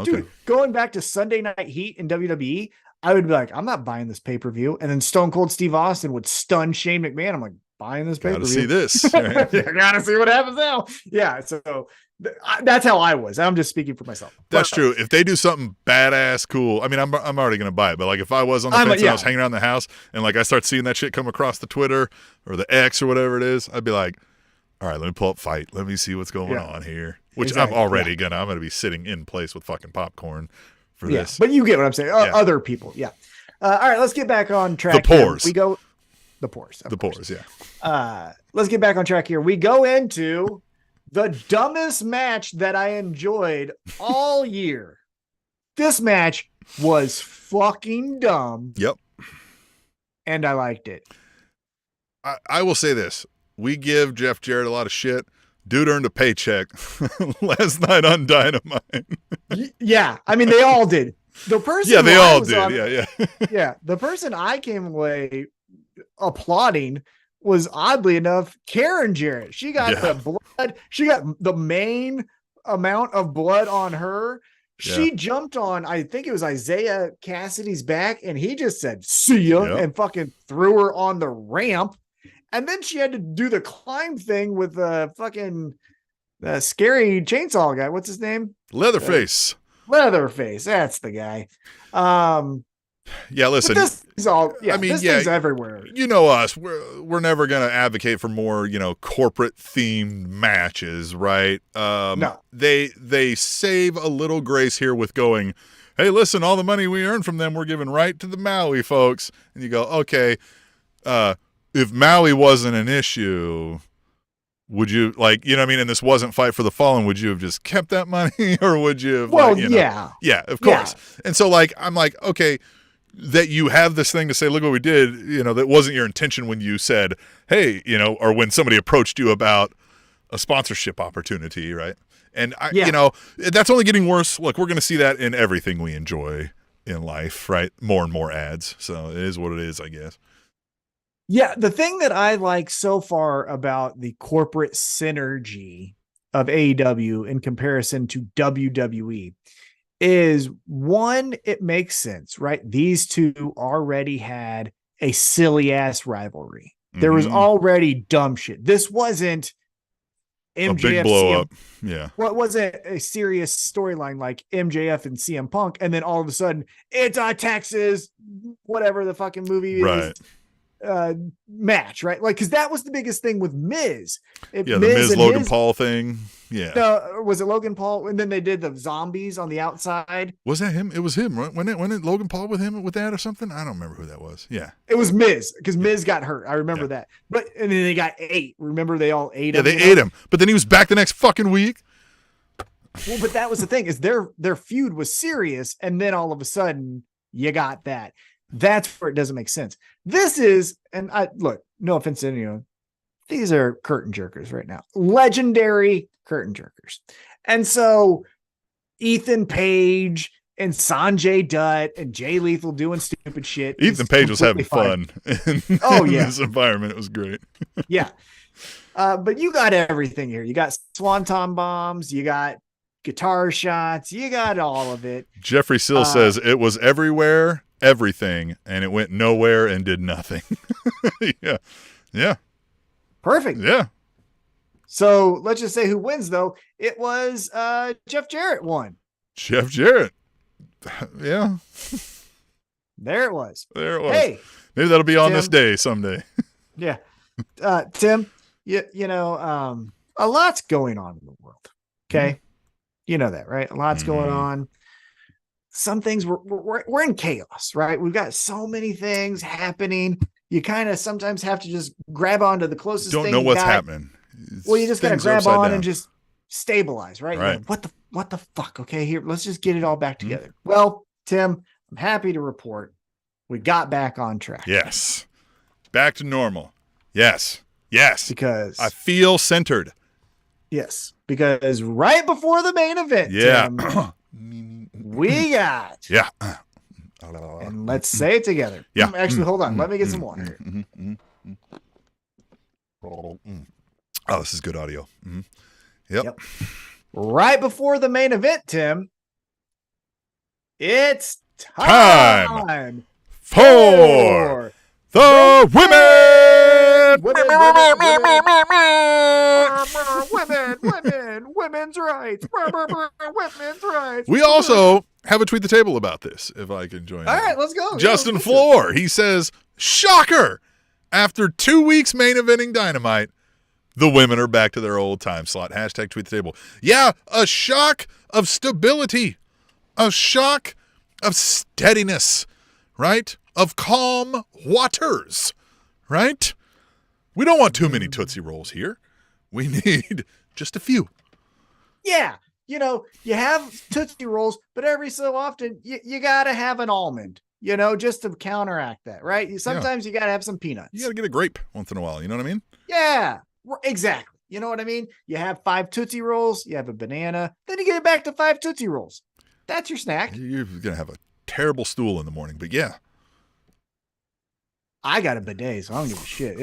dude, going back to Sunday Night Heat in WWE, I would be like, I'm not buying this pay-per-view. And then Stone Cold Steve Austin would stun Shane McMahon. I'm like, buying this pay-per-view. Gotta see this. Right? Gotta see what happens now. Yeah, so that's how I was. I'm just speaking for myself. That's true. If they do something badass cool, I mean, I'm already gonna buy it. But like, if I was on the fence and I was hanging around the house and like I start seeing that shit come across the Twitter or the X or whatever it is, I'd be like, all right, let me pull up Fight. Let me see what's going on here. Which I'm already I'm gonna be sitting in place with fucking popcorn for this. But you get what I'm saying. Other people, all right, let's get back on track. The pores. We go. The pores. The pores, yeah. Let's get back on track here. We go into the dumbest match that I enjoyed all year. This match was fucking dumb. Yep. And I liked it. I will say this. We give Jeff Jarrett a lot of shit. Dude earned a paycheck last night on Dynamite. Yeah. I mean, they all did. The person. Yeah, they all did. Yeah. The person I came away applauding was, oddly enough, Karen Jarrett. She got the blood. She got the main amount of blood on her. She jumped on, I think it was Isaiah Cassidy's back, and he just said, see ya, and fucking threw her on the ramp. And then she had to do the climb thing with the fucking scary chainsaw guy. What's his name? Leatherface. Leatherface. That's the guy. Yeah, listen. This is all. Yeah, this thing's everywhere. You know us. We're never gonna advocate for more, corporate themed matches, right? No. They save a little grace here with going, hey, listen, all the money we earn from them, we're giving right to the Maui folks. And you go, okay, if Maui wasn't an issue, would you and this wasn't Fight for the Fallen, would you have just kept that money, or would you have? Well, yeah, of course. Yeah. And so, I'm like, okay, that you have this thing to say, look what we did, that wasn't your intention when you said, hey, or when somebody approached you about a sponsorship opportunity, right? And that's only getting worse. Look, we're going to see that in everything we enjoy in life, right? More and more ads. So it is what it is, I guess. Yeah, the thing that I like so far about the corporate synergy of AEW in comparison to WWE is, one, it makes sense, right? These two already had a silly ass rivalry. There was already dumb shit. This wasn't MJF, a big blow up. Yeah. Well, it wasn't a serious storyline like MJF and CM Punk, and then all of a sudden it's a Texas, whatever the fucking movie is. Match, right? Because that was the biggest thing with Miz. The Miz Logan Paul thing. Yeah. No, was it Logan Paul? And then they did the zombies on the outside. Was that him? It was him, right? When it Logan Paul with him with that or something? I don't remember who that was. Yeah. It was Miz, because Miz got hurt. I remember that. And then they got ate. Remember they all ate him? Yeah, they ate him. But then he was back the next fucking week. Well, but that was the thing, is their feud was serious, and then all of a sudden you got that. That's where it doesn't make sense. This is, and look, no offense to anyone, these are curtain jerkers right now. Legendary curtain jerkers. And so Ethan Page and Sanjay Dutt and Jay Lethal doing stupid shit. Ethan Page was having fun in this environment. It was great. Yeah. But you got everything here. You got swanton bombs. You got guitar shots. You got all of it. Jeffrey Sill says it was everywhere, everything, and it went nowhere and did nothing. Yeah. Perfect. Yeah. So let's just say who wins, though. It was Jeff Jarrett won. Jeff Jarrett. Yeah. There it was. Hey, maybe that'll be on Tim, this day someday. Yeah. Tim, a lot's going on in the world. Okay. You know that, right? A lot's going on. Some things we're in chaos, right? We've got so many things happening. You kind of sometimes have to just grab onto the closest thing. Don't know what's happening. Well, you just got to grab on and just stabilize, right? Right. What the fuck? Okay, here, let's just get it all back together. Well, Tim, I'm happy to report we got back on track. Yes. Back to normal. Yes. Because I feel centered. Yes. Because right before the main event, Tim, we got. Yeah. And let's say it together. Yeah. Actually, hold on. Let me get some water. Oh, this is good audio. Yep. Right before the main event, Tim, it's time for the women. Women's rights. Women's rights. We also have a tweet the table about this, if I can join. All right, let's go. Justin Floor, he says, shocker. After 2 weeks main eventing Dynamite, the women are back to their old time slot. Hashtag tweet the table. Yeah, a shock of stability. A shock of steadiness, right? Of calm waters, right? We don't want too many Tootsie Rolls here. We need just a few. Yeah. You have Tootsie Rolls, but every so often you got to have an almond, just to counteract that, right? Sometimes you got to have some peanuts. You got to get a grape once in a while. You know what I mean? Yeah, exactly. You know what I mean? You have 5 Tootsie Rolls, you have a banana, then you get it back to 5 Tootsie Rolls. That's your snack. You're going to have a terrible stool in the morning, but yeah. I got a bidet, so I don't give a shit.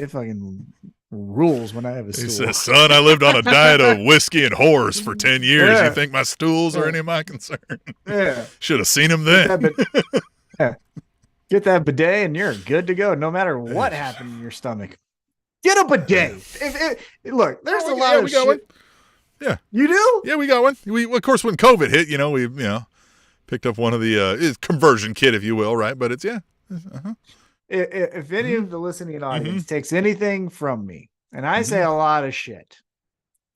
rules when I have a He stool. says, son, I lived on a diet of whiskey and whores for 10 years. You think my stools are any of my concern? Yeah. Should have seen him then. Get that bidet and you're good to go, no matter what happened in your stomach. Get a bidet. Look, there's a lot of shit. One. Yeah. You do? Yeah, we got one. We, of course, when COVID hit, we picked up one of the conversion kit, if you will, right? But it's, Uh-huh. If any of the listening audience takes anything from me, and I say a lot of shit,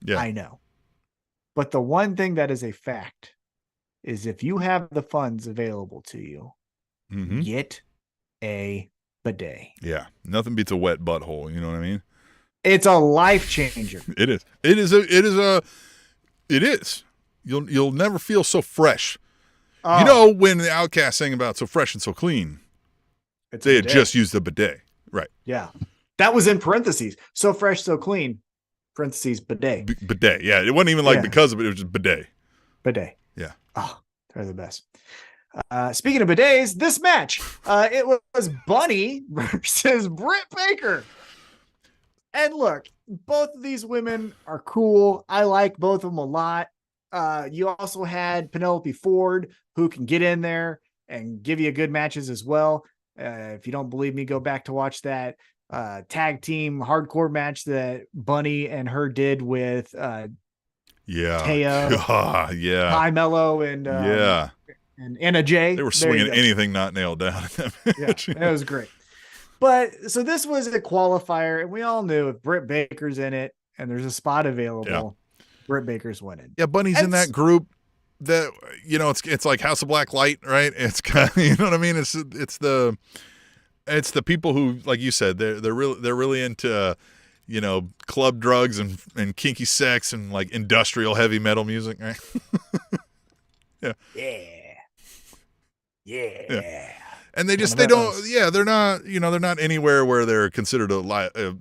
I know. But the one thing that is a fact is if you have the funds available to you, get a bidet. Yeah. Nothing beats a wet butthole. You know what I mean? It's a life changer. It is. It is. You'll never feel so fresh. When the Outcast sang about so fresh and so clean, they had just used the bidet. Right. Yeah. That was in parentheses. So fresh, so clean. Parentheses, bidet. Bidet. Yeah. It wasn't even because of it. It was just bidet. Bidet. Yeah. Oh, they're the best. Speaking of bidets, this match, it was Bunny versus Britt Baker. And look, both of these women are cool. I like both of them a lot. You also had Penelope Ford, who can get in there and give you good matches as well. If you don't believe me, go back to watch that tag team hardcore match that Bunny and her did with Taya, Ty Mello, and and Anna Jay. They were swinging anything not nailed down in that match. Yeah, it was great. But so this was a qualifier, and we all knew if Britt Baker's in it and there's a spot available, Britt Baker's winning. Yeah, Bunny's in that group that it's like House of Black Light, right? It's kind of, you know what I mean? It's the people who, like you said, they're really into club drugs and kinky sex and like industrial heavy metal music, right? Yeah. And they're not anywhere where they're considered a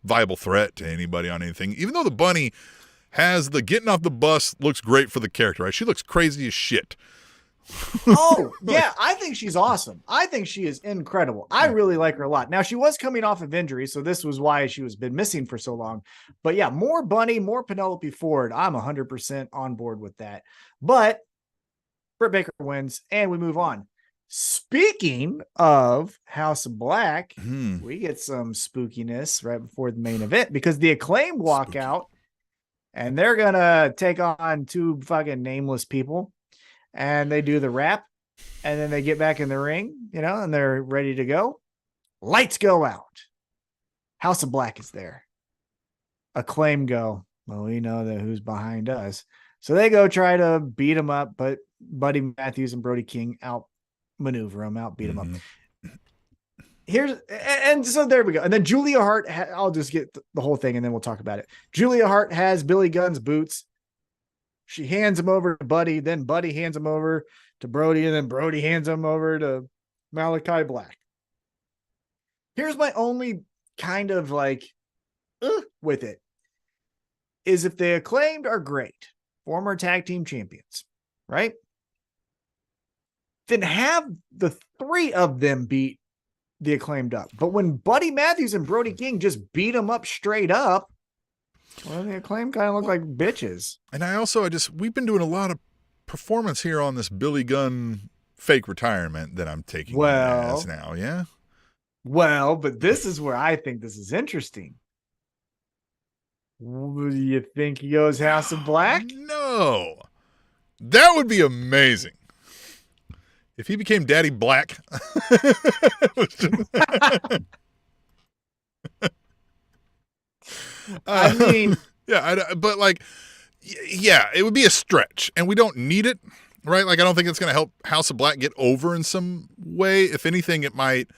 viable threat to anybody on anything. Even though the Bunny has the getting off the bus looks great for the character, right? She looks crazy as shit. Oh, yeah. I think she's awesome. I think she is incredible. I really like her a lot. Now, she was coming off of injury, so this was why she was been missing for so long. But yeah, more Bunny, more Penelope Ford. I'm 100% on board with that. But Britt Baker wins, and we move on. Speaking of House of Black, we get some spookiness right before the main event because the Acclaimed walk out and they're going to take on two fucking nameless people, and they do the rap, and then they get back in the ring, and they're ready to go. Lights go out. House of Black is there. Acclaim go, well, we know that who's behind us. So they go try to beat him up, but Buddy Matthews and Brody King outmaneuver him, beat him up. And so there we go. And then Julia Hart, I'll just get the whole thing and then we'll talk about it. Julia Hart has Billy Gunn's boots. She hands him over to Buddy, then Buddy hands him over to Brody, and then Brody hands him over to Malachi Black. Here's my only kind of with it is if the Acclaimed are great, former tag team champions, right? Then have the three of them beat the Acclaimed up. But when Buddy Matthews and Brody King just beat them up straight up, well, the Acclaimed kind of look like bitches. And we've been doing a lot of performance here on this Billy Gunn fake retirement that I'm taking as now, yeah? Well, but this is where I think this is interesting. Do you think he goes House of Black? No. That would be amazing. If he became Daddy Black. I mean, it would be a stretch, and we don't need it, right? Like, I don't think it's going to help House of Black get over in some way. If anything, it might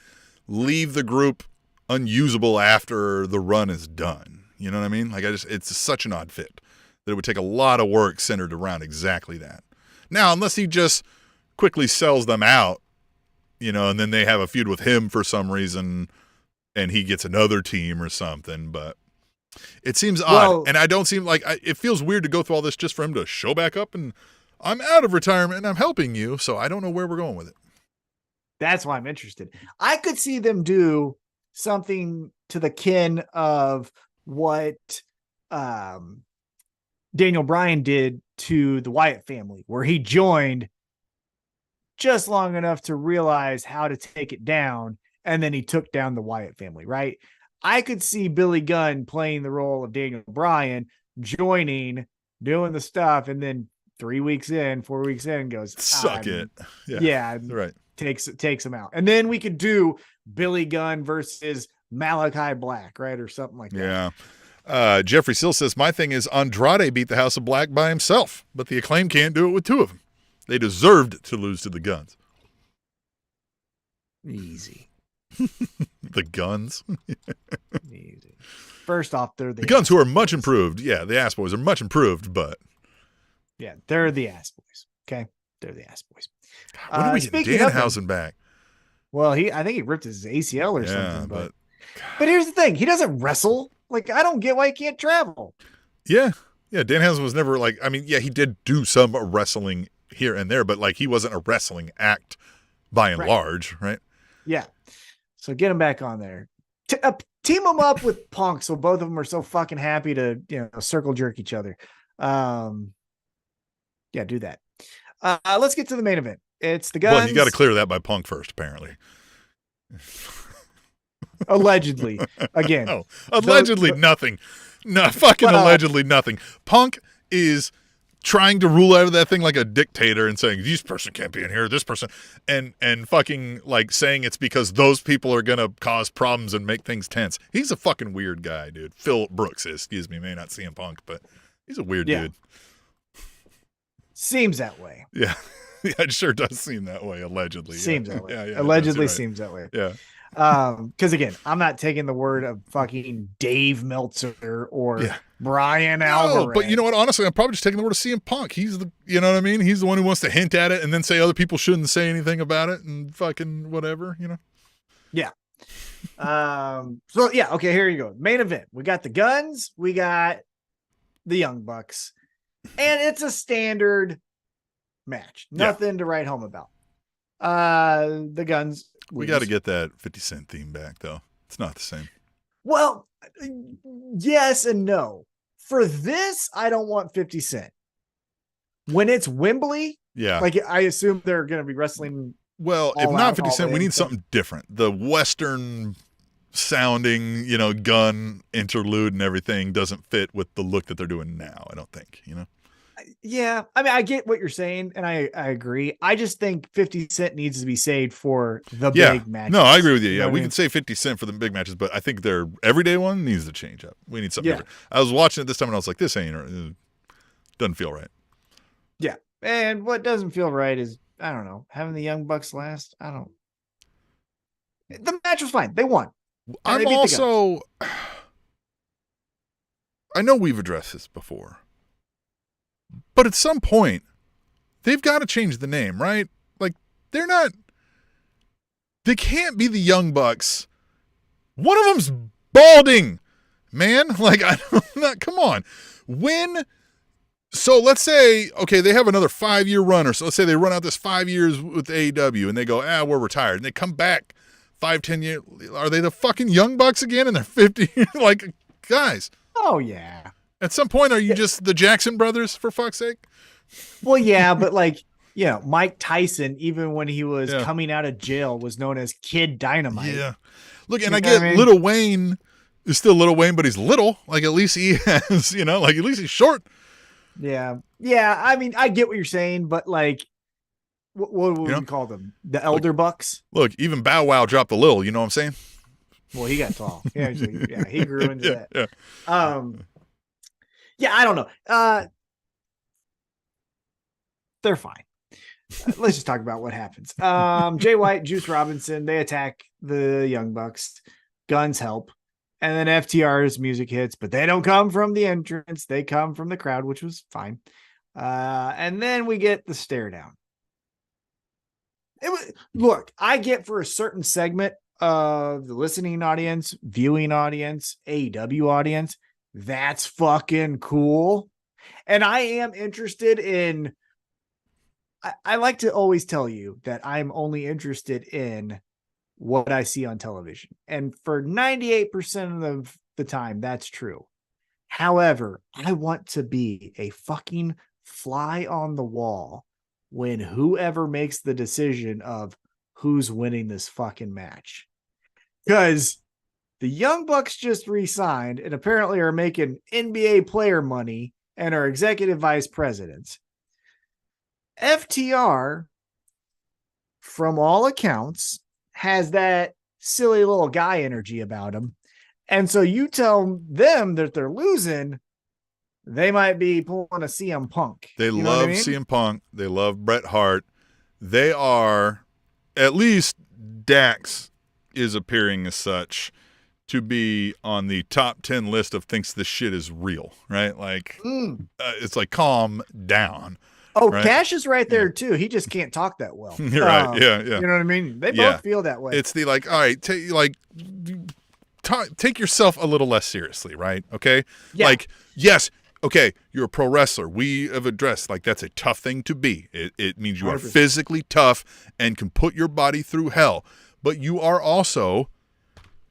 leave the group unusable after the run is done. You know what I mean? Like, it's such an odd fit that it would take a lot of work centered around exactly that. Now, unless he just quickly sells them out, and then they have a feud with him for some reason, and he gets another team or something, but it seems odd. And I don't seem like it feels weird to go through all this just for him to show back up and I'm out of retirement and I'm helping you. So I don't know where we're going with it. That's why I'm interested. I could see them do something to the kin of what Daniel Bryan did to the Wyatt family, where he joined just long enough to realize how to take it down, and then he took down the Wyatt family, right? I could see Billy Gunn playing the role of Daniel Bryan, joining, doing the stuff, and then 4 weeks in, goes, suck it. Yeah, right. Takes him out. And then we could do Billy Gunn versus Malachi Black, right? Or something like that. Yeah. Jeffrey Sill says, my thing is Andrade beat the House of Black by himself, but the Acclaim can't do it with two of them. They deserved to lose to the Guns. Easy. The Guns? Easy. First off, they're the Guns, who are much improved. Yeah, the Ass Boys are much improved, but... Yeah, they're the Ass Boys. Okay? They're the Ass Boys. When are we getting Danhausen back? Well, I think he ripped his ACL or something. But here's the thing. He doesn't wrestle. Like, I don't get why he can't travel. Yeah. Yeah, Danhausen was never like... I mean, yeah, he did do some wrestling here and there, but like he wasn't a wrestling act by and large, right? Yeah. So get him back on there. Team him up with Punk, so both of them are so fucking happy to, circle jerk each other. Yeah, do that. Let's get to the main event. It's the Guns. Well, you got to clear that by Punk first, apparently. Allegedly. Again. No, allegedly nothing. No, fucking allegedly nothing. Punk is trying to rule out of that thing like a dictator and saying, this person can't be in here, this person, and fucking like saying it's because those people are going to cause problems and make things tense. He's a fucking weird guy, dude. Phil Brooks is, excuse me, may not see him Punk, but he's a weird dude. Seems that way. Yeah. Yeah, it sure does seem that way, allegedly. Seems that way. Yeah, allegedly right. seems that way. Yeah. Because again, I'm not taking the word of fucking Dave Meltzer or Brian Alvarez. But you know what? Honestly, I'm probably just taking the word of CM Punk. He's the, you know what I mean? He's the one who wants to hint at it and then say other people shouldn't say anything about it and fucking whatever, Yeah. So yeah, okay, here you go. Main event. We got the Guns, we got the Young Bucks, and it's a standard match. Nothing to write home about. The Guns. We got to get that 50 Cent theme back, though. It's not the same. Well, yes and no. For this, I don't want 50 Cent. When it's Wembley, like I assume they're going to be wrestling. Well, if not 50 Cent, we need something different. The Western sounding, gun interlude and everything doesn't fit with the look that they're doing now, I don't think, Yeah, I mean, I get what you're saying, and I agree. I just think 50 Cent needs to be saved for the big matches. No, I agree with you. Yeah, we can say 50 Cent for the big matches, but I think their everyday one needs to change up. We need something different. I was watching it this time, and I was like, this doesn't feel right. Yeah, and what doesn't feel right is, I don't know, having the Young Bucks last. The match was fine. They won. I'm also... I know we've addressed this before. But at some point, they've got to change the name, right? Like, they can't be the Young Bucks. One of them's balding, man. Like, come on. So let's say, okay, they have another 5-year run, or so let's say they run out this 5 years with AEW and they go, we're retired. And they come back 5-10 years. Are they the fucking Young Bucks again? And they're 50? Like, guys. Oh, yeah. At some point, are you just the Jackson brothers, for fuck's sake? Well, yeah, but Mike Tyson, even when he was coming out of jail, was known as Kid Dynamite. Yeah. Look, and I get Little Wayne is still Little Wayne, but he's little. Like, at least he has, at least he's short. Yeah. Yeah, I mean, I get what you're saying, but like, what would we call them? The Elder Bucks? Look, even Bow Wow dropped a little, you know what I'm saying? Well, he got tall. Yeah, he grew into that. Yeah. Yeah, I don't know. They're fine. Let's just talk about what happens. Jay White, Juice Robinson, they attack the Young Bucks. Guns help. And then FTR's music hits, but they don't come from the entrance. They come from the crowd, which was fine. And then we get the stare down. Look, I get for a certain segment of the listening audience, viewing audience, AEW audience, that's fucking cool. And I am interested in, I like to always tell you that I'm only interested in what I see on television. And for 98% of the time. That's true. However, I want to be a fucking fly on the wall when whoever makes the decision of who's winning this fucking match. Because the Young Bucks just re-signed and apparently are making NBA player money and are executive vice presidents. FTR, from all accounts, has that silly little guy energy about him. And so you tell them that they're losing, they might be pulling a CM Punk. They love CM Punk. They love Bret Hart. They are, at least Dax is appearing as such, to be on the top 10 list of thinks this shit is real, right? Like, it's like, calm down. Oh, right? Cash is right there too. He just can't talk that well. You're right. Yeah. You know what I mean? They both feel that way. It's the like, all right, take yourself a little less seriously, right? Okay. Yeah. Like, yes. Okay. You're a pro wrestler. We have addressed like that's a tough thing to be. It means you 100%. Are physically tough and can put your body through hell, but you are also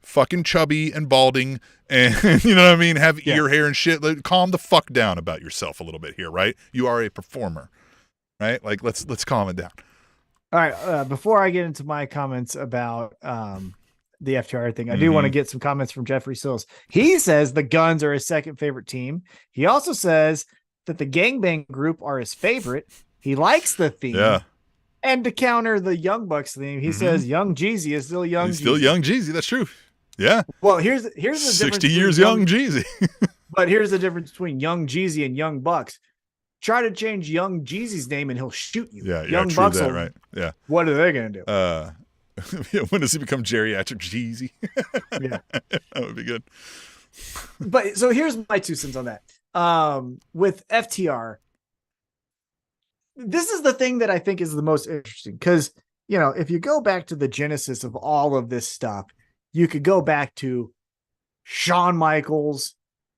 fucking chubby and balding and you know what I mean? Have ear hair and shit. Like, calm the fuck down about yourself a little bit here, right? You are a performer, right? Like let's calm it down. All right. Before I get into my comments about the FTR thing, I do want to get some comments from Jeffrey Sills. He says the Guns are his second favorite team. He also says that the Gangbang Group are his favorite. He likes the theme. Yeah. And to counter the Young Bucks theme, he says Young Jeezy is still Young Jeezy. Still Young Jeezy. That's true. Yeah. Well, here's the 60 years young Jeezy. But here's the difference between Young Jeezy and Young Bucks. Try to change Young Jeezy's name and he'll shoot you. Yeah, Young true Bucks that, right? Yeah. What are they going to do? When does he become geriatric Jeezy? Yeah. That would be good. But so here's my 2 cents on that. With FTR, this is the thing that I think is the most interesting because, you know, if you go back to the genesis of all of this stuff, you could go back to Shawn Michaels,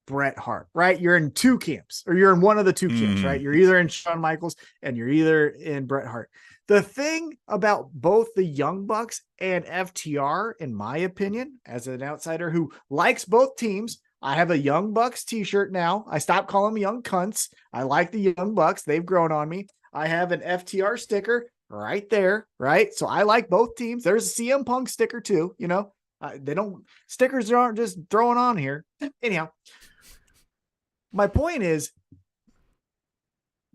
Bret Hart, right? You're in 2 camps, or you're in one of the 2 camps, right? You're either in Shawn Michaels and you're either in Bret Hart. The thing about both the Young Bucks and FTR, in my opinion, as an outsider who likes both teams, I have a Young Bucks t-shirt now. I stopped calling them Young Cunts. I like the Young Bucks. They've grown on me. I have an FTR sticker right there, right? So I like both teams. There's a CM Punk sticker too, you know. Stickers aren't just throwing on here. Anyhow, my point is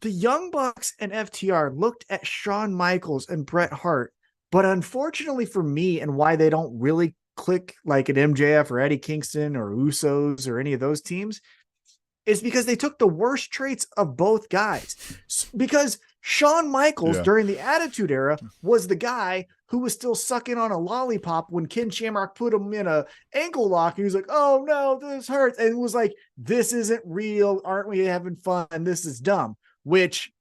the Young Bucks and FTR looked at Shawn Michaels and Bret Hart, but unfortunately for me and why they don't really click like an MJF or Eddie Kingston or Usos or any of those teams is because they took the worst traits of both guys. Because Shawn Michaels during the Attitude Era was the guy who was still sucking on a lollipop when Ken Shamrock put him in a ankle lock. He was like, oh no, this hurts. And it was like, this isn't real. Aren't we having fun? This is dumb, which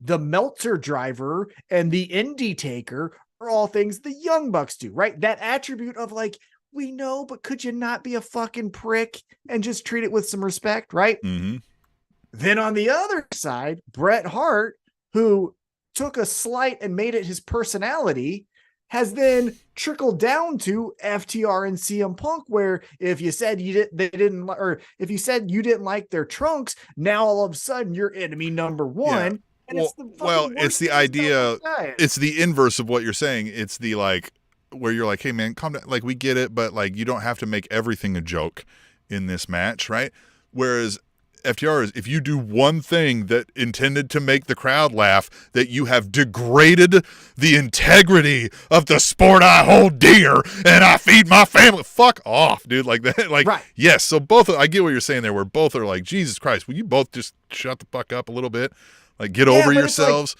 the Meltzer driver and the Indie Taker are all things the Young Bucks do, right? That attribute of like, we know, but could you not be a fucking prick and just treat it with some respect, right? Then on the other side, Bret Hart, who took a slight and made it his personality, has then trickled down to FTR and CM Punk, where if you said if you said you didn't like their trunks, now all of a sudden you're enemy number 1. Yeah. It's the idea. It's the inverse of what you're saying. It's the like where you're like, hey man, calm down. Like we get it, but like you don't have to make everything a joke in this match, right? Whereas FTR is if you do one thing that intended to make the crowd laugh, that you have degraded the integrity of the sport I hold dear and I feed my family. Fuck off, dude. Like that. Like, yes. So both, I get what you're saying there, where both are like, Jesus Christ, will you both just shut the fuck up a little bit? Like get over yourselves.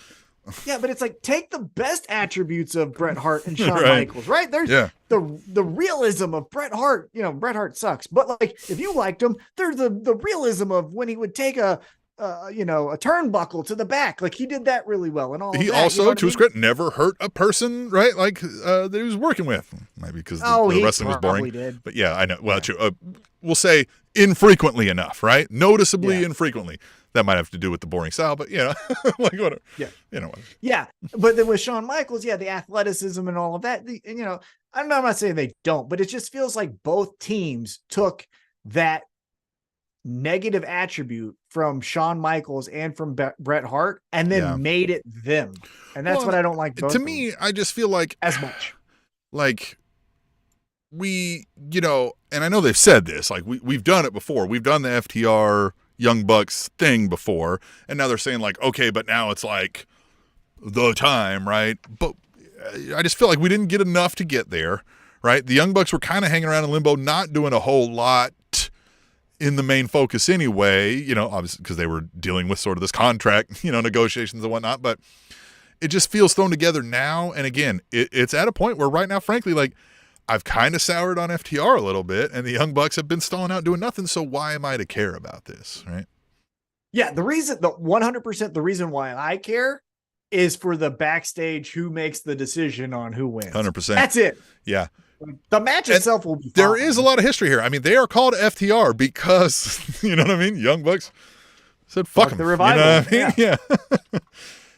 But it's like, take the best attributes of Bret Hart and Shawn Michaels, right? There's the realism of Bret Hart. You know, Bret Hart sucks, but like if you liked him, there's the realism of when he would take a turnbuckle to the back, like he did that really well, and all. He also, to his credit, never hurt a person, right? Like that he was working with, maybe because the wrestling was boring. Did. But yeah, I know. Well, true. We'll say infrequently enough, right? Noticeably infrequently. That might have to do with the boring style, but like whatever. Yeah. Whatever. Yeah. But then with Shawn Michaels, the athleticism and all of that, I'm not saying they don't, but it just feels like both teams took that negative attribute from Shawn Michaels and from Bret Hart and then made it them. And that's what I don't like. To me, I just feel like as much like we, and I know they've said this, like we've done it before. We've done the FTR Young Bucks thing before, and now they're saying like, okay, but now it's like the time, right? But I just feel like we didn't get enough to get there, right? The Young Bucks were kind of hanging around in limbo, not doing a whole lot in the main focus anyway, obviously because they were dealing with sort of this contract, negotiations and whatnot, but it just feels thrown together now. And again, it's at a point where right now, frankly, like I've kind of soured on FTR a little bit, and the Young Bucks have been stalling out doing nothing. So why am I to care about this, right? Yeah, the 100% the reason why I care is for the backstage who makes the decision on who wins. 100%. That's it. Yeah. The match itself will be fine. There is a lot of history here. I mean, they are called FTR because, you know what I mean? Young Bucks said, fuck them. The revival. You know what I mean?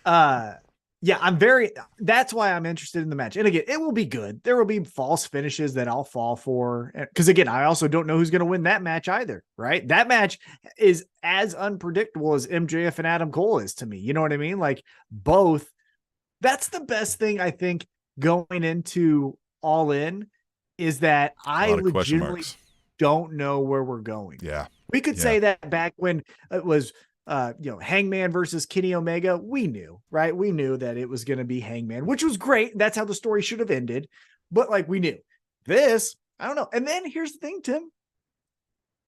Yeah. That's why I'm interested in the match. And again, it will be good. There will be false finishes that I'll fall for. Because again, I also don't know who's going to win that match either, right? That match is as unpredictable as MJF and Adam Cole is to me. You know what I mean? Like both. That's the best thing I think going into All In is that I legitimately don't know where we're going. Yeah. We could say that back when it was Hangman versus Kenny Omega, we knew, right? We knew that it was going to be Hangman, which was great. That's how the story should have ended. But like we knew this, I don't know. And then here's the thing, Tim,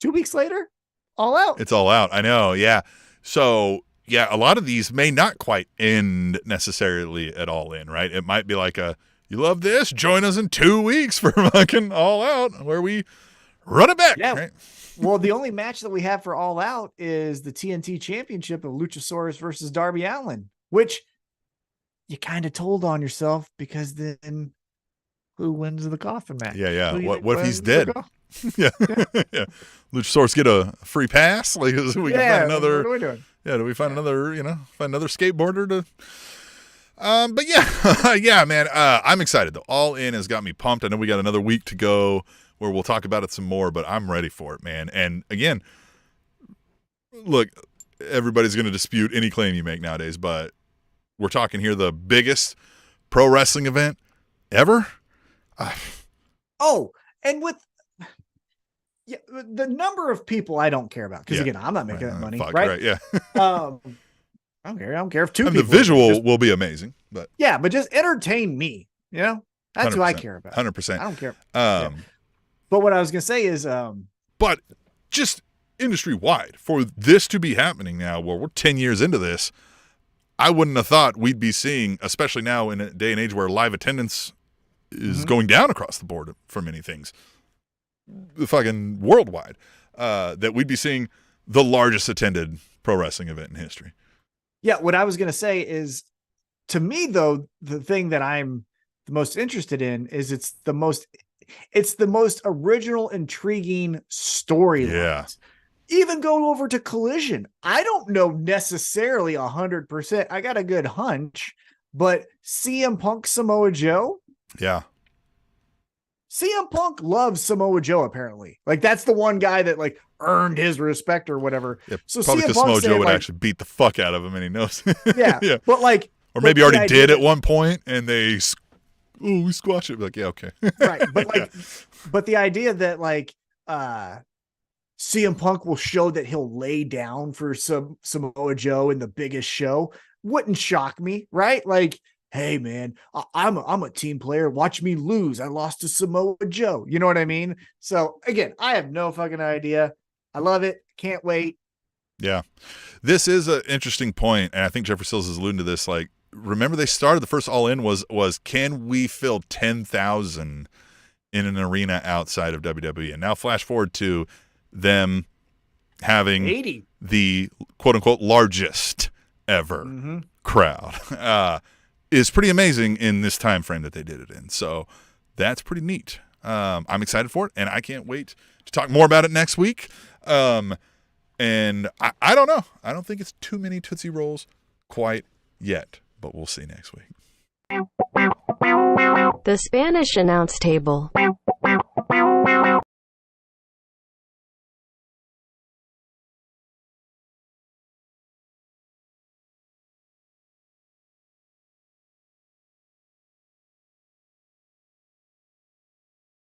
2 weeks later, All Out. It's All Out. I know. Yeah. So yeah, a lot of these may not quite end necessarily at All In, right? It might be like you love this? Join us in 2 weeks for fucking All Out where we run it back. Yeah. Right? Well, the only match that we have for All Out is the TNT Championship of Luchasaurus versus Darby Allin, which you kind of told on yourself because then who wins the coffin match? Yeah. What if he's dead? yeah. Luchasaurus get a free pass? Like we can find another. What are we doing? Yeah, do we find another, find another skateboarder to but yeah, man, I'm excited though. All In has got me pumped. I know we got another week to go where we'll talk about it some more, but I'm ready for it, man. And again, look, everybody's going to dispute any claim you make nowadays, but we're talking here the biggest pro wrestling event ever. And with the number of people I don't care about, because again, I'm not making that money, right? Yeah. I don't care if two people. The visual will be amazing, but but just entertain me. That's who I care about. 100%. I don't care. But what I was gonna say is, but just industry wide for this to be happening now, where we're 10 years into this, I wouldn't have thought we'd be seeing, especially now in a day and age where live attendance is going down across the board for many things, fucking worldwide, that we'd be seeing the largest attended pro wrestling event in history. Yeah, what I was going to say is, to me, though, the thing that I'm the most interested in is it's the most original, intriguing storylines. Yeah. Even go over to Collision. I don't know necessarily 100%. I got a good hunch, but CM Punk, Samoa Joe. Yeah. CM Punk loves Samoa Joe, apparently. Like, that's the one guy that like earned his respect or whatever. Yeah, so probably CM because Punk Samoa Joe would like, actually beat the fuck out of him, and he knows. Yeah. But like, or maybe already did at one point, and they we squash it. Like, yeah, okay. Right. But like, but the idea that like CM Punk will show that he'll lay down for some Samoa Joe in the biggest show wouldn't shock me, right? Like, hey man, I'm a team player. Watch me lose. I lost to Samoa Joe. You know what I mean? So again, I have no fucking idea. I love it. Can't wait. Yeah. This is an interesting point, and I think Jeffrey Sills is alluding to this. Like, remember they started the first All In was can we fill 10,000 in an arena outside of WWE? And now flash forward to them having 80. The quote unquote largest ever crowd. Is pretty amazing in this time frame that they did it in. So that's pretty neat. I'm excited for it, and I can't wait to talk more about it next week. And I don't know. I don't think it's too many Tootsie Rolls quite yet, but we'll see next week. The Spanish announce table.